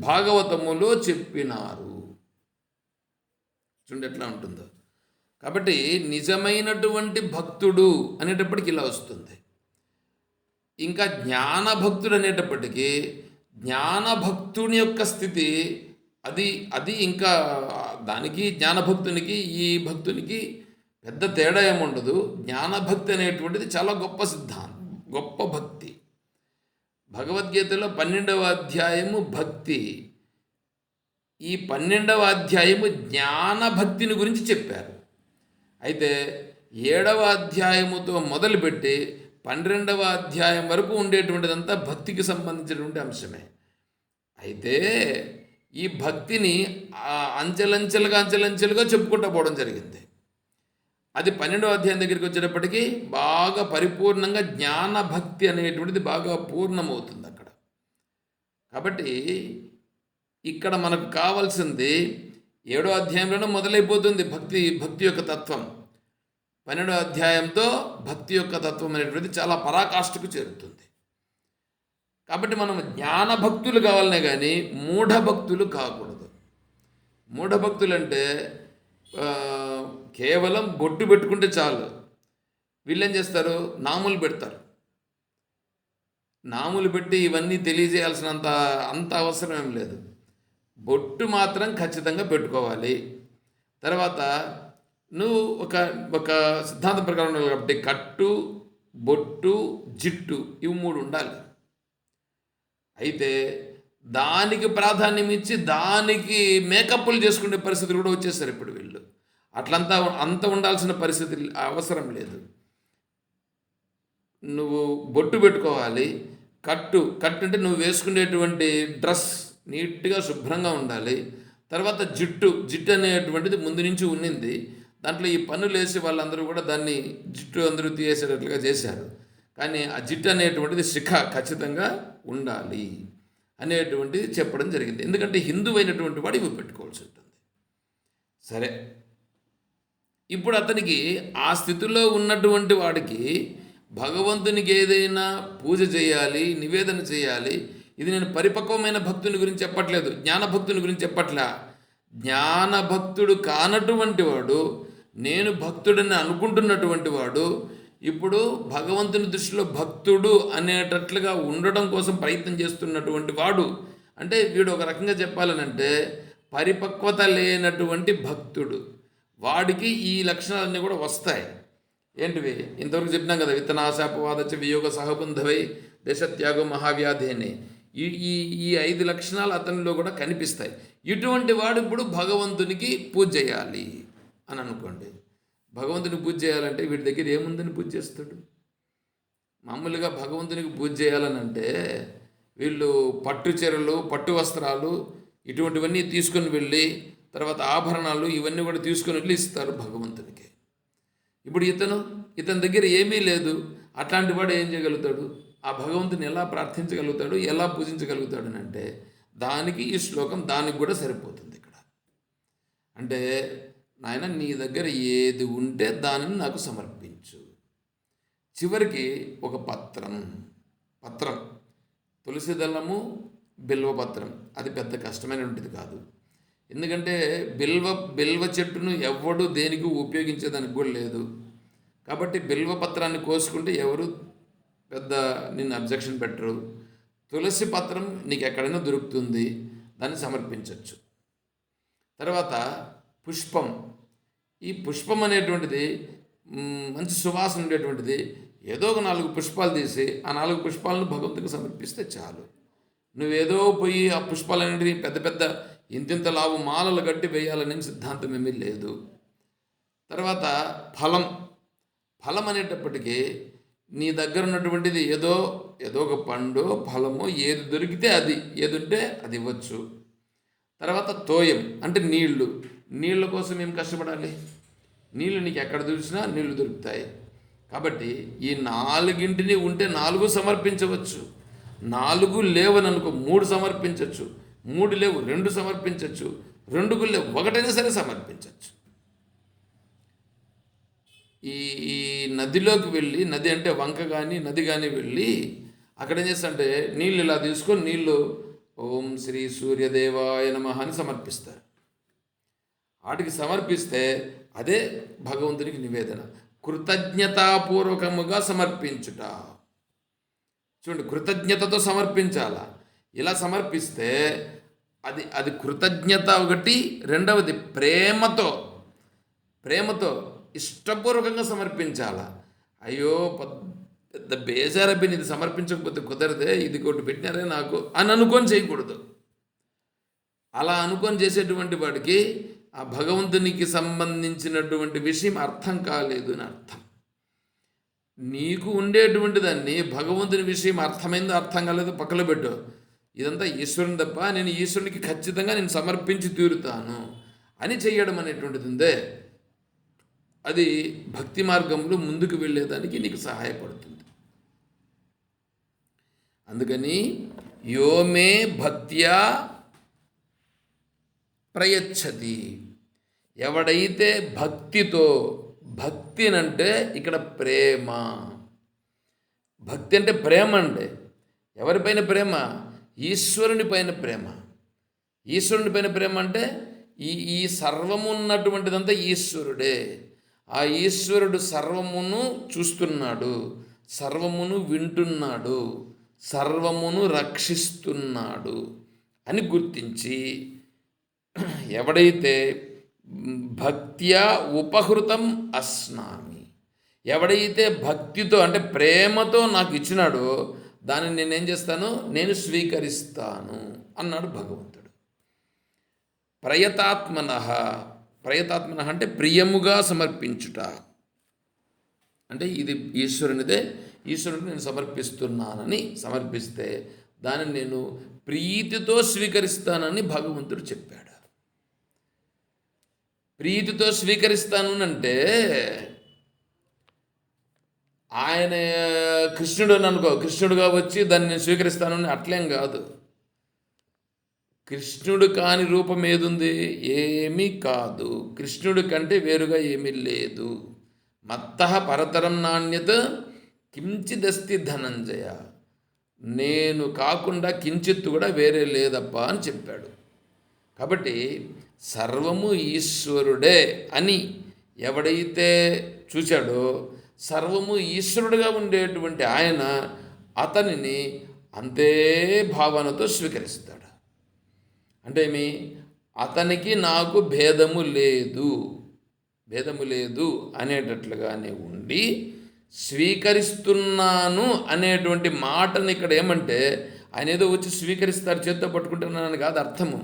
భాగవతములో చెప్పినారు. చూడండి ఎట్లా ఉంటుందో. కాబట్టి నిజమైనటువంటి భక్తుడు అనేటప్పటికి ఇలా వస్తుంది. ఇంకా జ్ఞానభక్తుడు అనేటప్పటికీ జ్ఞానభక్తుని యొక్క స్థితి అది అది ఇంకా దానికి జ్ఞానభక్తునికి ఈ భక్తునికి పెద్ద తేడా ఏముండదు. జ్ఞానభక్తి అనేటువంటిది చాలా గొప్ప సిద్ధాంతం, గొప్ప భక్తి. భగవద్గీతలో 12వ అధ్యాయము భక్తి. ఈ 12వ అధ్యాయము జ్ఞానభక్తిని గురించి చెప్పారు. అయితే 7వ అధ్యాయముతో మొదలుపెట్టి 12వ అధ్యాయం వరకు ఉండేటువంటిదంతా భక్తికి సంబంధించినటువంటి అంశమే. అయితే ఈ భక్తిని అంచెలంచెలుగా చెప్పుకుంటూ పోవడం జరిగింది. అది 12వ అధ్యాయం దగ్గరికి వచ్చేటప్పటికీ బాగా పరిపూర్ణంగా జ్ఞానభక్తి అనేటువంటిది బాగా పూర్ణమవుతుంది అక్కడ. కాబట్టి ఇక్కడ మనకు కావాల్సింది 7వ అధ్యాయంలోనే మొదలైపోతుంది భక్తి యొక్క తత్వం. 12వ అధ్యాయంతో భక్తి యొక్క తత్వం అనేటువంటిది చాలా పరాకాష్ఠకు చేరుతుంది. కాబట్టి మనం జ్ఞానభక్తులు కావాలనే కానీ మూఢభక్తులు కాకూడదు. మూఢభక్తులు అంటే కేవలం బొట్టు పెట్టుకుంటే చాలు. వీళ్ళేం చేస్తారు, నాములు పెడతారు. నాములు పెట్టి ఇవన్నీ తెలియజేయాల్సినంత అవసరం ఏం లేదు. బొట్టు మాత్రం ఖచ్చితంగా పెట్టుకోవాలి. తర్వాత నువ్వు ఒక సిద్ధాంతం ప్రకారం ఉండాలి కాబట్టి కట్టు, బొట్టు, జిట్టు ఇవి 3 ఉండాలి. అయితే దానికి ప్రాధాన్యం ఇచ్చి దానికి మేకప్లు చేసుకునే పరిస్థితులు కూడా వచ్చేసారు ఇప్పుడు వీళ్ళు. అంత ఉండాల్సిన పరిస్థితి అవసరం లేదు. నువ్వు బొట్టు పెట్టుకోవాలి. కట్టు అంటే నువ్వు వేసుకునేటువంటి డ్రెస్ నీట్గా శుభ్రంగా ఉండాలి. తర్వాత జిట్టు అనేటువంటిది ముందు నుంచి ఉన్నింది. దాంట్లో ఈ పన్నులు వేసి వాళ్ళందరూ కూడా దాన్ని జిట్టు అందరూ తీసేసేటట్లుగా చేశారు. కానీ ఆ జిట్టు అనేటువంటిది శిఖ ఖచ్చితంగా ఉండాలి అనేటువంటిది చెప్పడం జరిగింది. ఎందుకంటే హిందువు అయినటువంటి వాడు ఇవి పెట్టుకోవాల్సి ఉంటుంది. సరే, ఇప్పుడు అతనికి ఆ స్థితిలో ఉన్నటువంటి వాడికి భగవంతునికి ఏదైనా పూజ చేయాలి, నివేదన చేయాలి. ఇది నేను పరిపక్వమైన భక్తుని గురించి చెప్పట్లేదు, జ్ఞానభక్తుని గురించి చెప్పట్లే. జ్ఞానభక్తుడు కానటువంటి వాడు, నేను భక్తుడని అనుకుంటున్నటువంటి వాడు ఇప్పుడు భగవంతుని దృష్టిలో భక్తుడు అనేటట్లుగా ఉండడం కోసం ప్రయత్నం చేస్తున్నటువంటి వాడు, అంటే వీడు ఒక రకంగా చెప్పాలనంటే పరిపక్వత లేనటువంటి భక్తుడు. వాడికి ఈ లక్షణాలన్నీ కూడా వస్తాయి. ఏంటివి? ఇంతవరకు చెప్పినాం కదా, విత్తనాశాపవాదచ వియోగ సహబంధవై దేశత్యాగం మహావ్యాధి అని. ఈ 5 లక్షణాలు అతనిలో కూడా కనిపిస్తాయి. ఇటువంటి వాడు ఇప్పుడు భగవంతునికి పూజ చేయాలి అని అనుకోండి. భగవంతుని పూజ చేయాలంటే వీడి దగ్గర ఏముందని పూజ చేస్తాడు? మామూలుగా భగవంతునికి పూజ చేయాలని అంటే వీళ్ళు పట్టు చీరలు, పట్టు వస్త్రాలు ఇటువంటివన్నీ తీసుకొని వెళ్ళి, తర్వాత ఆభరణాలు ఇవన్నీ కూడా తీసుకొని వెళ్ళి ఇస్తారు భగవంతునికి. ఇప్పుడు ఇతని దగ్గర ఏమీ లేదు. అట్లాంటి వాడు ఏం చేయగలుగుతాడు? ఆ భగవంతుని ఎలా ప్రార్థించగలుగుతాడు, ఎలా పూజించగలుగుతాడు అని అంటే దానికి ఈ శ్లోకం దానికి కూడా సరిపోతుంది ఇక్కడ. అంటే నాయన, నీ దగ్గర ఏది ఉంటే దానిని నాకు సమర్పించు. చివరికి ఒక పత్రం, తులసి దళము, బిల్వపత్రం. అది పెద్ద కష్టమైనటువంటిది కాదు. ఎందుకంటే బిల్వ చెట్టును ఎవడు దేనికి ఉపయోగించేదానికి కూడా లేదు. కాబట్టి బిల్వపత్రాన్ని కోసుకుంటే ఎవరు పెద్ద నిన్ను అబ్జెక్షన్ పెట్టరు. తులసి పత్రం నీకు ఎక్కడైనా దొరుకుతుంది, దాన్ని సమర్పించవచ్చు. తర్వాత పుష్పం. ఈ పుష్పం అనేటువంటిది మంచి సువాసన ఉండేటువంటిది. ఏదో ఒక 4 పుష్పాలు తీసి ఆ 4 పుష్పాలను భగవంతునికి సమర్పిస్తే చాలు. నువ్వేదో పోయి ఆ పుష్పాలన్నింటినీ పెద్ద ఇంతింత లావు మాలలు కట్టి వేయాలనే సిద్ధాంతం ఏమీ లేదు. తర్వాత ఫలం అనేటప్పటికీ నీ దగ్గర ఉన్నటువంటిది ఏదో ఒక పండు, ఫలము ఏది దొరికితే అది, ఏది ఉంటే అది ఇవ్వచ్చు. తర్వాత తోయం అంటే నీళ్ళ కోసం ఏం కష్టపడాలి? నీళ్ళు నీకు ఎక్కడ చూసినా నీళ్లు దొరుకుతాయి. కాబట్టి ఈ 4 ఉంటే 4 సమర్పించవచ్చు. 4 లేవననుకో 3 సమర్పించవచ్చు, 3 లేవు 2 సమర్పించవచ్చు, 2 లేవు 1 సరే సమర్పించవచ్చు. ఈ ఈ నదిలోకి వెళ్ళి, నది అంటే వంక కానీ నది కానీ వెళ్ళి అక్కడ ఏం చేస్తారంటే నీళ్ళు ఇలా తీసుకొని నీళ్ళు ఓం శ్రీ సూర్యదేవాయ నమః అని సమర్పిస్తారు. వాటికి సమర్పిస్తే అదే భగవంతునికి నివేదన. కృతజ్ఞతాపూర్వకముగా సమర్పించుట. చూడండి, కృతజ్ఞతతో సమర్పించాలా. ఇలా సమర్పిస్తే అది అది కృతజ్ఞత ఒకటి, రెండవది ప్రేమతో ఇష్టపూర్వకంగా సమర్పించాలా. అయ్యో పెద్ద బేజారబ్బిని ఇది సమర్పించకపోతే కుదరదే, ఇది కొట్టి పెట్టినారే నాకు అని అనుకొని చేయకూడదు. అలా అనుకొని చేసేటువంటి వాడికి ఆ భగవంతునికి సంబంధించినటువంటి విషయం అర్థం కాలేదు అని అర్థం. నీకు ఉండేటువంటి దాన్ని భగవంతుని విషయం అర్థమైందో అర్థం కాలేదో పక్కన పెట్టు. ఇదంతా ఈశ్వరుని తప్ప, నేను ఈశ్వరునికి ఖచ్చితంగా నేను సమర్పించి తీరుతాను అని చేయడం అనేటువంటిది ఉందే, అది భక్తి మార్గంలో ముందుకు వెళ్ళేదానికి నీకు సహాయపడుతుంది. అందుకని యోమే భక్త్యా ప్రయచ్చతి, ఎవడైతే భక్తితో, భక్తినంటే ఇక్కడ ప్రేమ, భక్తి అంటే ప్రేమ అండి. ఎవరిపైన ప్రేమ? ఈశ్వరుని పైన ప్రేమ. ఈశ్వరుని పైన ప్రేమ అంటే ఈ సర్వము ఉన్నటువంటిదంతా ఈశ్వరుడే. ఆ ఈశ్వరుడు సర్వమును చూస్తున్నాడు, సర్వమును వింటున్నాడు, సర్వమును రక్షిస్తున్నాడు అని గుర్తించి ఎవడైతే భక్త్యా ఉపహృతం అస్నామి, ఎవడైతే భక్తితో అంటే ప్రేమతో నాకు ఇచ్చినాడో దానిని నేనేం చేస్తాను, నేను స్వీకరిస్తాను అన్నాడు భగవంతుడు. ప్రయతాత్మనః అంటే ప్రియముగా సమర్పించుట. అంటే ఇది ఈశ్వరునిదే, ఈశ్వరుడికి నేను సమర్పిస్తున్నానని సమర్పిస్తే దానిని నేను ప్రీతితో స్వీకరిస్తానని భగవంతుడు చెప్పాడు. ప్రీతితో స్వీకరిస్తాను అంటే ఆయన కృష్ణుడు అని అనుకో, కృష్ణుడుగా వచ్చి దాన్ని నేను స్వీకరిస్తాను అని అట్లేం కాదు. కృష్ణుడు కాని రూపం ఏదుంది? ఏమీ కాదు. కృష్ణుడి కంటే వేరుగా ఏమీ లేదు. మత్తః పరతరం నాణ్యత కించిదస్తి ధనంజయ, నేను కాకుండా కించిత్తు కూడా వేరే లేదప్పా అని చెప్పాడు. కాబట్టి సర్వము ఈశ్వరుడే అని ఎవడైతే చూశాడో, సర్వము ఈశ్వరుడుగా ఉండేటువంటి ఆయన అతనిని అంతే భావనతో స్వీకరిస్తాడు. అంటే ఏమి? అతనికి నాకు భేదము లేదు అనేటట్లుగానే ఉండి స్వీకరిస్తున్నాను అనేటువంటి మాటని ఇక్కడ ఏమంటే ఆయన ఏదో వచ్చి స్వీకరిస్తారు చేత్తో పట్టుకుంటున్నానని కాదు అర్థము.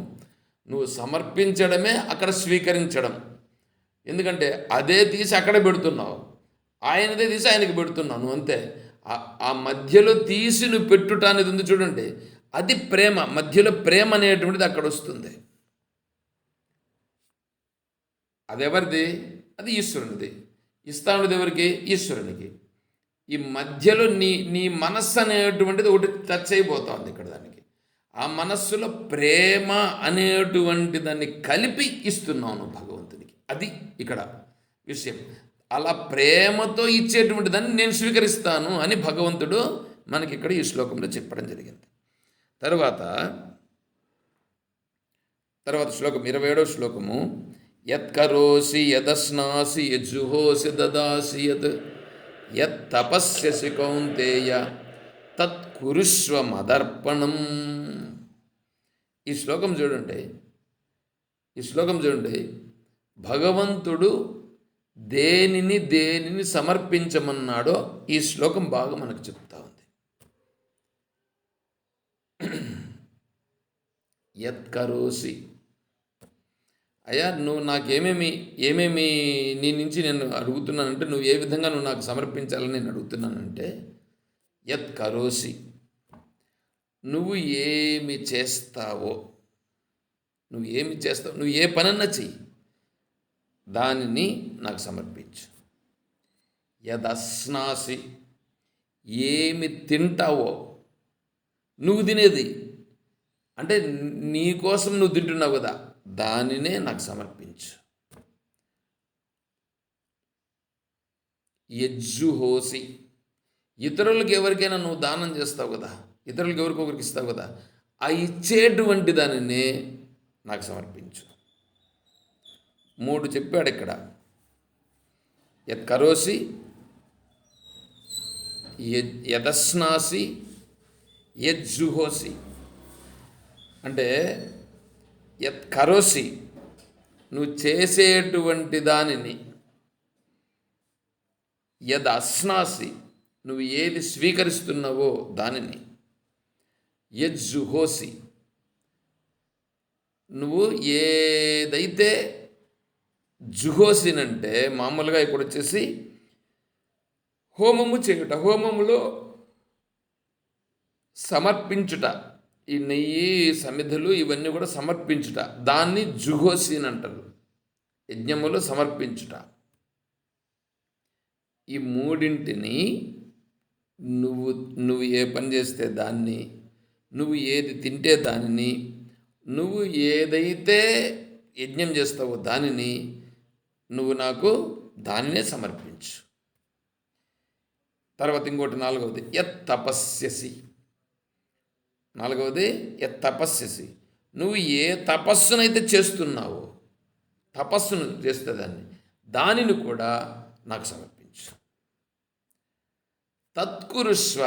నువ్వు సమర్పించడమే అక్కడ స్వీకరించడం. ఎందుకంటే అదే తీసి అక్కడ పెడుతున్నావు, ఆయనదే తీసి ఆయనకి పెడుతున్నావు నువ్వు అంతే. ఆ మధ్యలో తీసి నువ్వు పెట్టుట అనేది ఉంది చూడండి, అది ప్రేమ. మధ్యలో ప్రేమ అనేటువంటిది అక్కడ వస్తుంది. అది ఎవరిది? అది ఈశ్వరునిది. ఇస్తానుది ఎవరికి? ఈశ్వరునికి. ఈ మధ్యలో నీ మనస్సు అనేటువంటిది ఒకటి టచ్ అయిపోతుంది ఇక్కడ. దానికి ఆ మనస్సులో ప్రేమ అనేటువంటి దాన్ని కలిపి ఇస్తున్నాను భగవంతునికి. అది ఇక్కడ విషయం. అలా ప్రేమతో ఇచ్చేటువంటి దాన్ని నేను స్వీకరిస్తాను అని భగవంతుడు మనకి ఇక్కడ ఈ శ్లోకంలో చెప్పడం జరిగింది. తర్వాత శ్లోకం 27వ శ్లోకము. యత్కరోసి యదస్నాసి యజ్జుహోసి దదాసి యత్ తపస్యసి కౌంతేయ తత్ కురుష్వ మదర్పణం. ఈ శ్లోకం చూడండి. భగవంతుడు దేనిని సమర్పించమన్నాడో ఈ శ్లోకం బాగా మనకు చెప్తా ఉంది. యత్కరోసి, అయ్యా నువ్వు నాకు ఏమేమి నీ నుంచి నేను అడుగుతున్నానంటే, నువ్వు ఏ విధంగా నువ్వు నాకు సమర్పించాలని నేను అడుగుతున్నానంటే, యత్ కరోసి, నువ్వు ఏమి చేస్తావు, నువ్వు ఏ పనన్నా చెయ్యి, దానిని నాకు సమర్పించు. యదస్నాసి, ఏమి తింటావో నువ్వు తినేది అంటే నీ కోసం నువ్వు తింటున్నావు కదా, దానినే నాకు సమర్పించు. యజ్జుహోసి, ఇతరులకు ఎవరికైనా నువ్వు దానం చేస్తావు కదా, ఇతరులకు ఎవరికొకరికి ఇస్తావు కదా, ఆ ఇచ్చేటువంటి దానిని నాకు సమర్పించు. 3 చెప్పాడు ఇక్కడ. యత్ కరోసి, యదస్నాసి, యజ్జుహోసి. అంటే యత్ కరోసి, నువ్వు చేసేటువంటి దానిని, యద్ అస్నాసి, నువ్వు ఏది స్వీకరిస్తున్నావో దానిని, యజ్జుహోసి, నువ్వు ఏదైతే జుహోసినంటే మామూలుగా ఇక్కడ వచ్చేసి హోమము చేయుట, హోమములో సమర్పించుట, ఈ నెయ్యి సమిధులు ఇవన్నీ కూడా సమర్పించుట, దాన్ని జుహోసి అని అంటారు. యజ్ఞములో సమర్పించుట. ఈ మూడింటిని నువ్వు నువ్వు ఏ పని చేస్తే దాన్ని, నువ్వు ఏది తింటే దానిని, నువ్వు ఏదైతే యజ్ఞం చేస్తావో దానిని నువ్వు నాకు దానినే సమర్పించు. తర్వాత ఇంకోటి 4వది యత్ తపస్యసి. 4వది యత్ తపస్యసి, నువ్వు ఏ తపస్సునైతే చేస్తున్నావో, తపస్సును చేస్తే దానిని కూడా నాకు సమర్పించు. తత్కురుష్వ,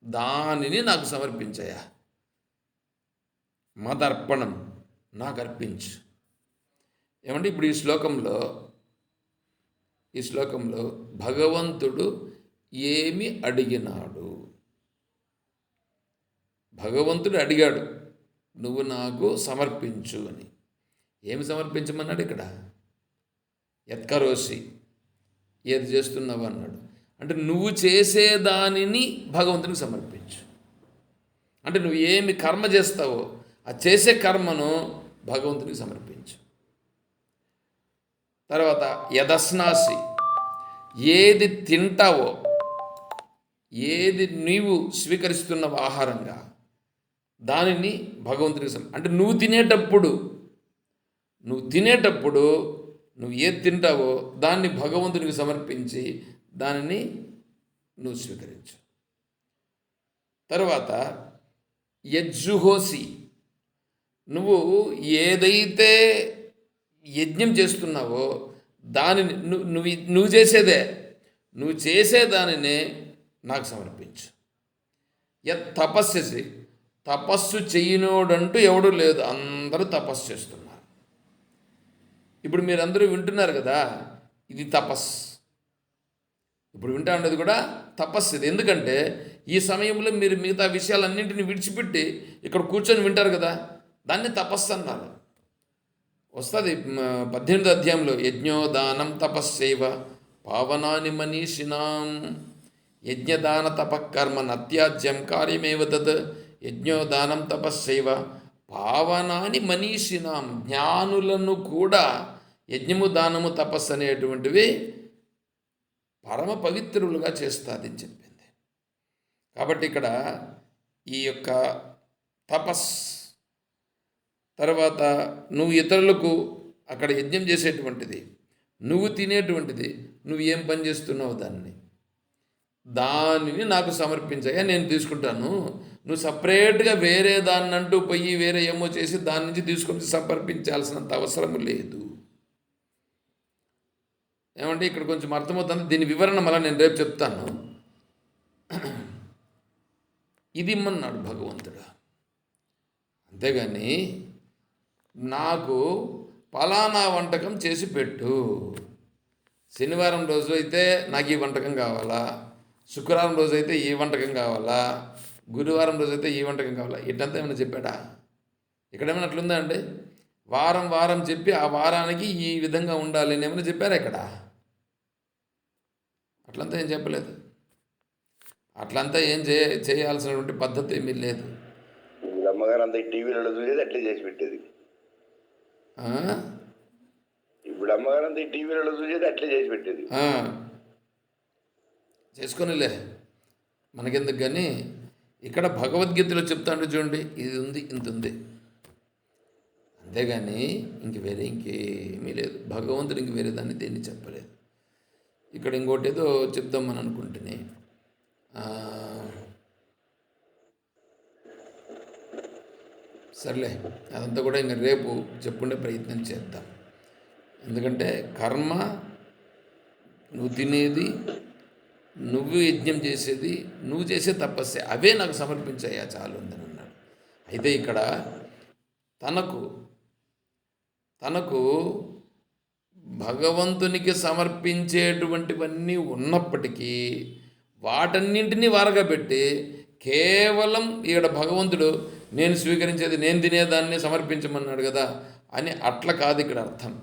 దానిని నాకు సమర్పించయా. మదర్పణం, నాకు అర్పించు. ఏమంటే ఇప్పుడు ఈ శ్లోకంలో భగవంతుడు ఏమి అడిగినాడు? భగవంతుడు అడిగాడు, నువ్వు నాకు సమర్పించు అని. ఏమి సమర్పించమన్నాడు ఇక్కడ? యత్కరోసి, ఏది చేస్తున్నావు అన్నాడు. అంటే నువ్వు చేసేదానిని భగవంతునికి సమర్పించు. అంటే నువ్వు ఏమి కర్మ చేస్తావో ఆ చేసే కర్మను భగవంతునికి సమర్పించు. తర్వాత యదస్నాసి, ఏది తింటావో, ఏది నీవు స్వీకరిస్తున్నావు ఆహారంగా, దానిని భగవంతునికి అంటే నువ్వు తినేటప్పుడు నువ్వు ఏది తింటావో దాన్ని భగవంతునికి సమర్పించి దానిని నువ్వు స్వీకరించు. తర్వాత యజ్జుహోసి, నువ్వు ఏదైతే యజ్ఞం చేస్తున్నావో దానిని నువ్వు చేసేదే, నువ్వు చేసేదానినే నాకు సమర్పించు. యత్ తపస్యసి, తపస్సు చెయ్యనోడంటూ ఎవడూ లేదు, అందరూ తపస్సు చేస్తున్నారు. ఇప్పుడు మీరందరూ వింటున్నారు కదా, ఇది తపస్సు. ఇప్పుడు వింటా ఉండేది కూడా తపస్సు. ఇది ఎందుకంటే ఈ సమయంలో మీరు మిగతా విషయాలన్నింటినీ విడిచిపెట్టి ఇక్కడ కూర్చొని వింటారు కదా, దాన్ని తపస్సు అన్నారు. వస్తుంది 18వ అధ్యాయంలో, యజ్ఞోదానం తపస్సైవ పావనాని మనీషినాం యజ్ఞదాన తపకర్మ నత్యాజ్యం కార్యమేవ తత్ యజ్ఞోదానం తపస్సైవ పావనాని మనీషినాం. జ్ఞానులను కూడా యజ్ఞము దానము తపస్సు అనేటువంటివి పరమ పవిత్రులుగా చేస్తుంది అని చెప్పింది. కాబట్టి ఇక్కడ ఈ యొక్క తపస్, తర్వాత నువ్వు ఇతరులకు అక్కడ యజ్ఞం చేసేటువంటిది, నువ్వు తినేటువంటిది, నువ్వు ఏం పని చేస్తున్నావు దానిని నాకు సమర్పించగా నేను తీసుకుంటాను. నువ్వు సపరేట్గా వేరే దాన్ని అంటూ పోయి వేరే ఏమో చేసి దాని నుంచి తీసుకొని సమర్పించాల్సినంత అవసరం లేదు. ఏమంటే ఇక్కడ కొంచెం అర్థమవుతుంది. దీని వివరణ మళ్ళీ నేను రేపు చెప్తాను. ఇది ఇమ్మన్నాడు భగవంతుడు. అంతేగాని నాకు పలానా వంటకం చేసి పెట్టు, శనివారం రోజు అయితే నాకు ఈ వంటకం కావాలా, శుక్రవారం రోజు అయితే ఈ వంటకం కావాలా, గురువారం రోజు అయితే ఈ వంటకం కావాలా, ఇటంతా ఏమైనా చెప్పాడా? ఇక్కడ ఏమైనా అట్లుందా అండి? వారం వారం చెప్పి ఆ వారానికి ఈ విధంగా ఉండాలి అని ఏమైనా చెప్పారా ఇక్కడ? అట్లంతా ఏం చెప్పలేదు. అట్లంతా ఏం చేయాల్సినటువంటి పద్ధతి ఏమీ లేదు. అమ్మగారు అంతా టీవీలలో చూసేది అట్లే చేసి పెట్టేది. ఇప్పుడు అమ్మగారు అంతా టీవీలలో చూసేది అట్లే చేసి పెట్టేది. చేసుకొనిలే, మనకెందుకు. కానీ ఇక్కడ భగవద్గీతలో చెప్తాడు చూడండి, ఇది ఉంది, ఇంత ఉంది, అంతేగాని ఇంక వేరే ఇంకేమీ లేదు. భగవంతుడు ఇంక వేరే దాన్ని దేన్ని చెప్పలేదు. ఇక్కడ ఇంకోటి ఏదో చెప్దామని అనుకుంటుని, సర్లే అదంతా కూడా ఇంక రేపు చెప్పుకునే ప్రయత్నం చేద్దాం. ఎందుకంటే కర్మ, నువ్వు తినేది, నువ్వు యజ్ఞం చేసేది, నువ్వు చేసే తపస్సే, అవే నాకు సమర్పించాయా చాలు ఉందని అన్నాడు. అయితే ఇక్కడ తనకు భగవంతునికి సమర్పించేటువంటివన్నీ ఉన్నప్పటికీ వాటన్నింటినీ వారగా పెట్టి కేవలం ఇక్కడ భగవంతుడు నేను స్వీకరించేది, నేను తినేదాన్ని సమర్పించమన్నాడు కదా అని అట్లా కాదు ఇక్కడ అర్థం.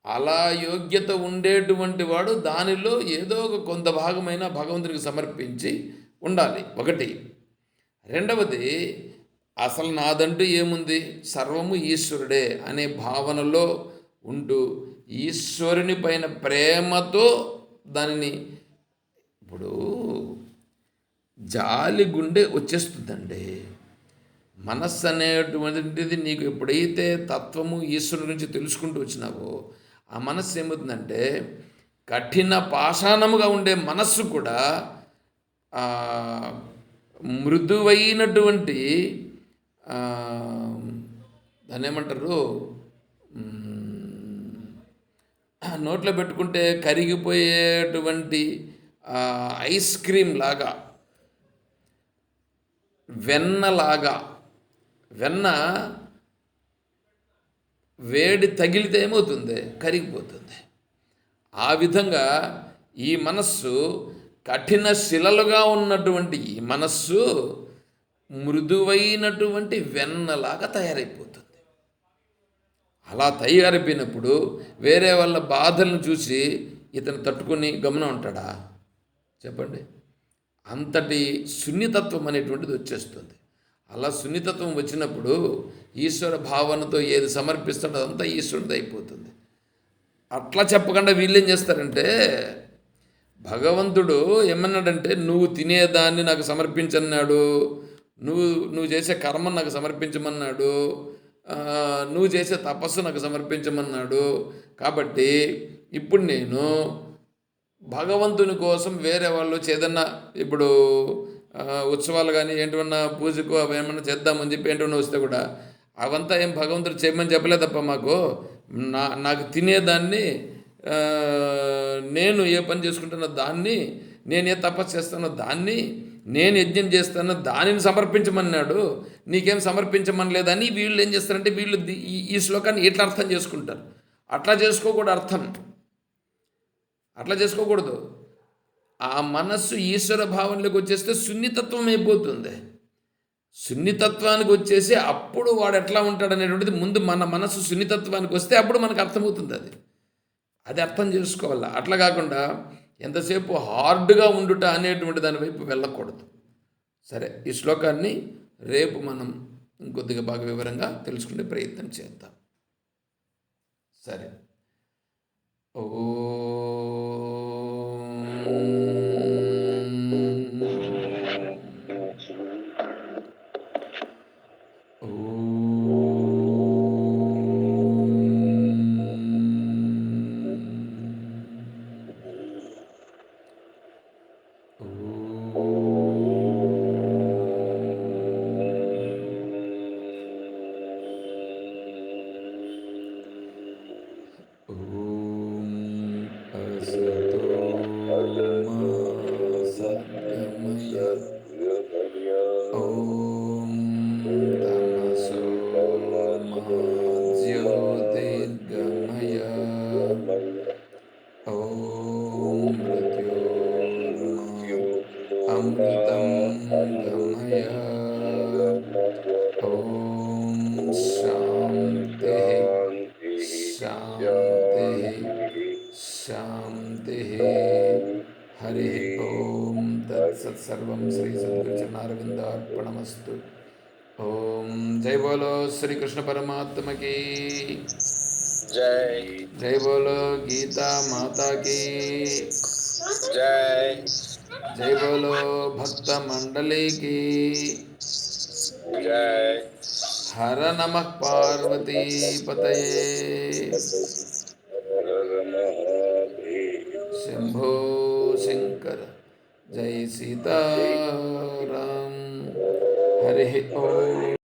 అలా యోగ్యత ఉండేటువంటి వాడు దానిలో ఏదో ఒక కొంత భాగమైన భగవంతునికి సమర్పించి ఉండాలి, ఒకటి. రెండవది, అసలు నాదంటూ ఏముంది, సర్వము ఈశ్వరుడే అనే భావనలో ఉంటూ ఈశ్వరుని పైన ప్రేమతో దానిని, ఇప్పుడు జాలి గుండె వచ్చేస్తుందండి. మనస్సు అనేటువంటిది నీకు ఎప్పుడైతే తత్వము ఈశ్వరుని గురించి తెలుసుకుంటూ వచ్చినావో ఆ మనస్సు ఏమవుతుందంటే కఠిన పాషాణముగా ఉండే మనస్సు కూడా మృదువైనటువంటి దాన్ని ఏమంటారు, నోట్లో పెట్టుకుంటే కరిగిపోయేటువంటి ఐస్ క్రీమ్ లాగా, వెన్నలాగా, వెన్న వేడి తగిలితే ఏమవుతుంది, కరిగిపోతుంది. ఆ విధంగా ఈ మనస్సు కఠిన శిలలుగా ఉన్నటువంటి ఈ మనస్సు మృదువైనటువంటి వెన్నలాగా తయారైపోతుంది. అలా తయారైపోయినప్పుడు వేరే వాళ్ళ బాధలను చూసి ఇతను తట్టుకొని గమనం ఉంటాడా చెప్పండి? అంతటి సున్నితత్వం అనేటువంటిది వచ్చేస్తుంది. అలా సున్నితత్వం వచ్చినప్పుడు ఈశ్వర భావనతో ఏది సమర్పిస్తాడో అదంతా ఈశ్వరుడిది అయిపోతుంది. అట్లా చెప్పకుండా వీళ్ళేం చేస్తారంటే, భగవంతుడు ఏమన్నాడంటే నువ్వు తినేదాన్ని నాకు సమర్పించన్నాడు, నువ్వు చేసే కర్మను నాకు సమర్పించమన్నాడు, నువ్వు చేసే తపస్సు నాకు సమర్పించమన్నాడు. కాబట్టి ఇప్పుడు నేను భగవంతుని కోసం వేరే వాళ్ళు ఏదన్నా ఇప్పుడు ఉత్సవాలు కానీ ఏంటన్నా పూజకు అవి ఏమన్నా చేద్దామని చెప్పి ఏంటన్నా వస్తే కూడా అవంతా ఏం భగవంతుడు చేయమని చెప్పలేదప్ప మాకు. నాకు తినేదాన్ని, నేను ఏ పని చేసుకుంటున్నా దాన్ని, నేను ఏ తపస్సు చేస్తానో దాన్ని, నేను యజ్ఞం చేస్తానో దానిని సమర్పించమన్నాడు, నీకేం సమర్పించమనలేదని వీళ్ళు ఏం చేస్తారంటే వీళ్ళు ఈ శ్లోకాన్ని ఎట్లా అర్థం చేసుకుంటారు. అట్లా చేసుకోకూడదు, అట్లా చేసుకోకూడదు. ఆ మనస్సు ఈశ్వర భావనలోకి వచ్చేస్తే సున్నితత్వం అయిపోతుంది. సున్నితత్వానికి వచ్చేసి అప్పుడు వాడు ఎట్లా ఉంటాడు అనేటువంటిది ముందు మన మనస్సు సున్నితత్వానికి వస్తే అప్పుడు మనకు అర్థమవుతుంది. అది అర్థం చేసుకోవాలి. అట్లా కాకుండా ఎంతసేపు హార్డ్గా ఉండుట అనేటువంటి దాని వైపు వెళ్ళకూడదు. సరే, ఈ శ్లోకాన్ని రేపు మనం ఇంకొద్దిగా బాగా వివరంగా తెలుసుకునే ప్రయత్నం చేద్దాం. సరే. శాంతి. హరి ఓం తత్సత్సర్వం శ్రీ సద్గురుచరణారవిందార్పణమస్తు. ఓం జై బోలో శ్రీకృష్ణ పరమాత్మకి జై. జై బోలో గీతా మాతా की జై. जय बोलो भक्त मंडली की। जय हर नमः पार्वती पतये। महादेव। शंभो शंकर। जय सीताराम। हरि ओम।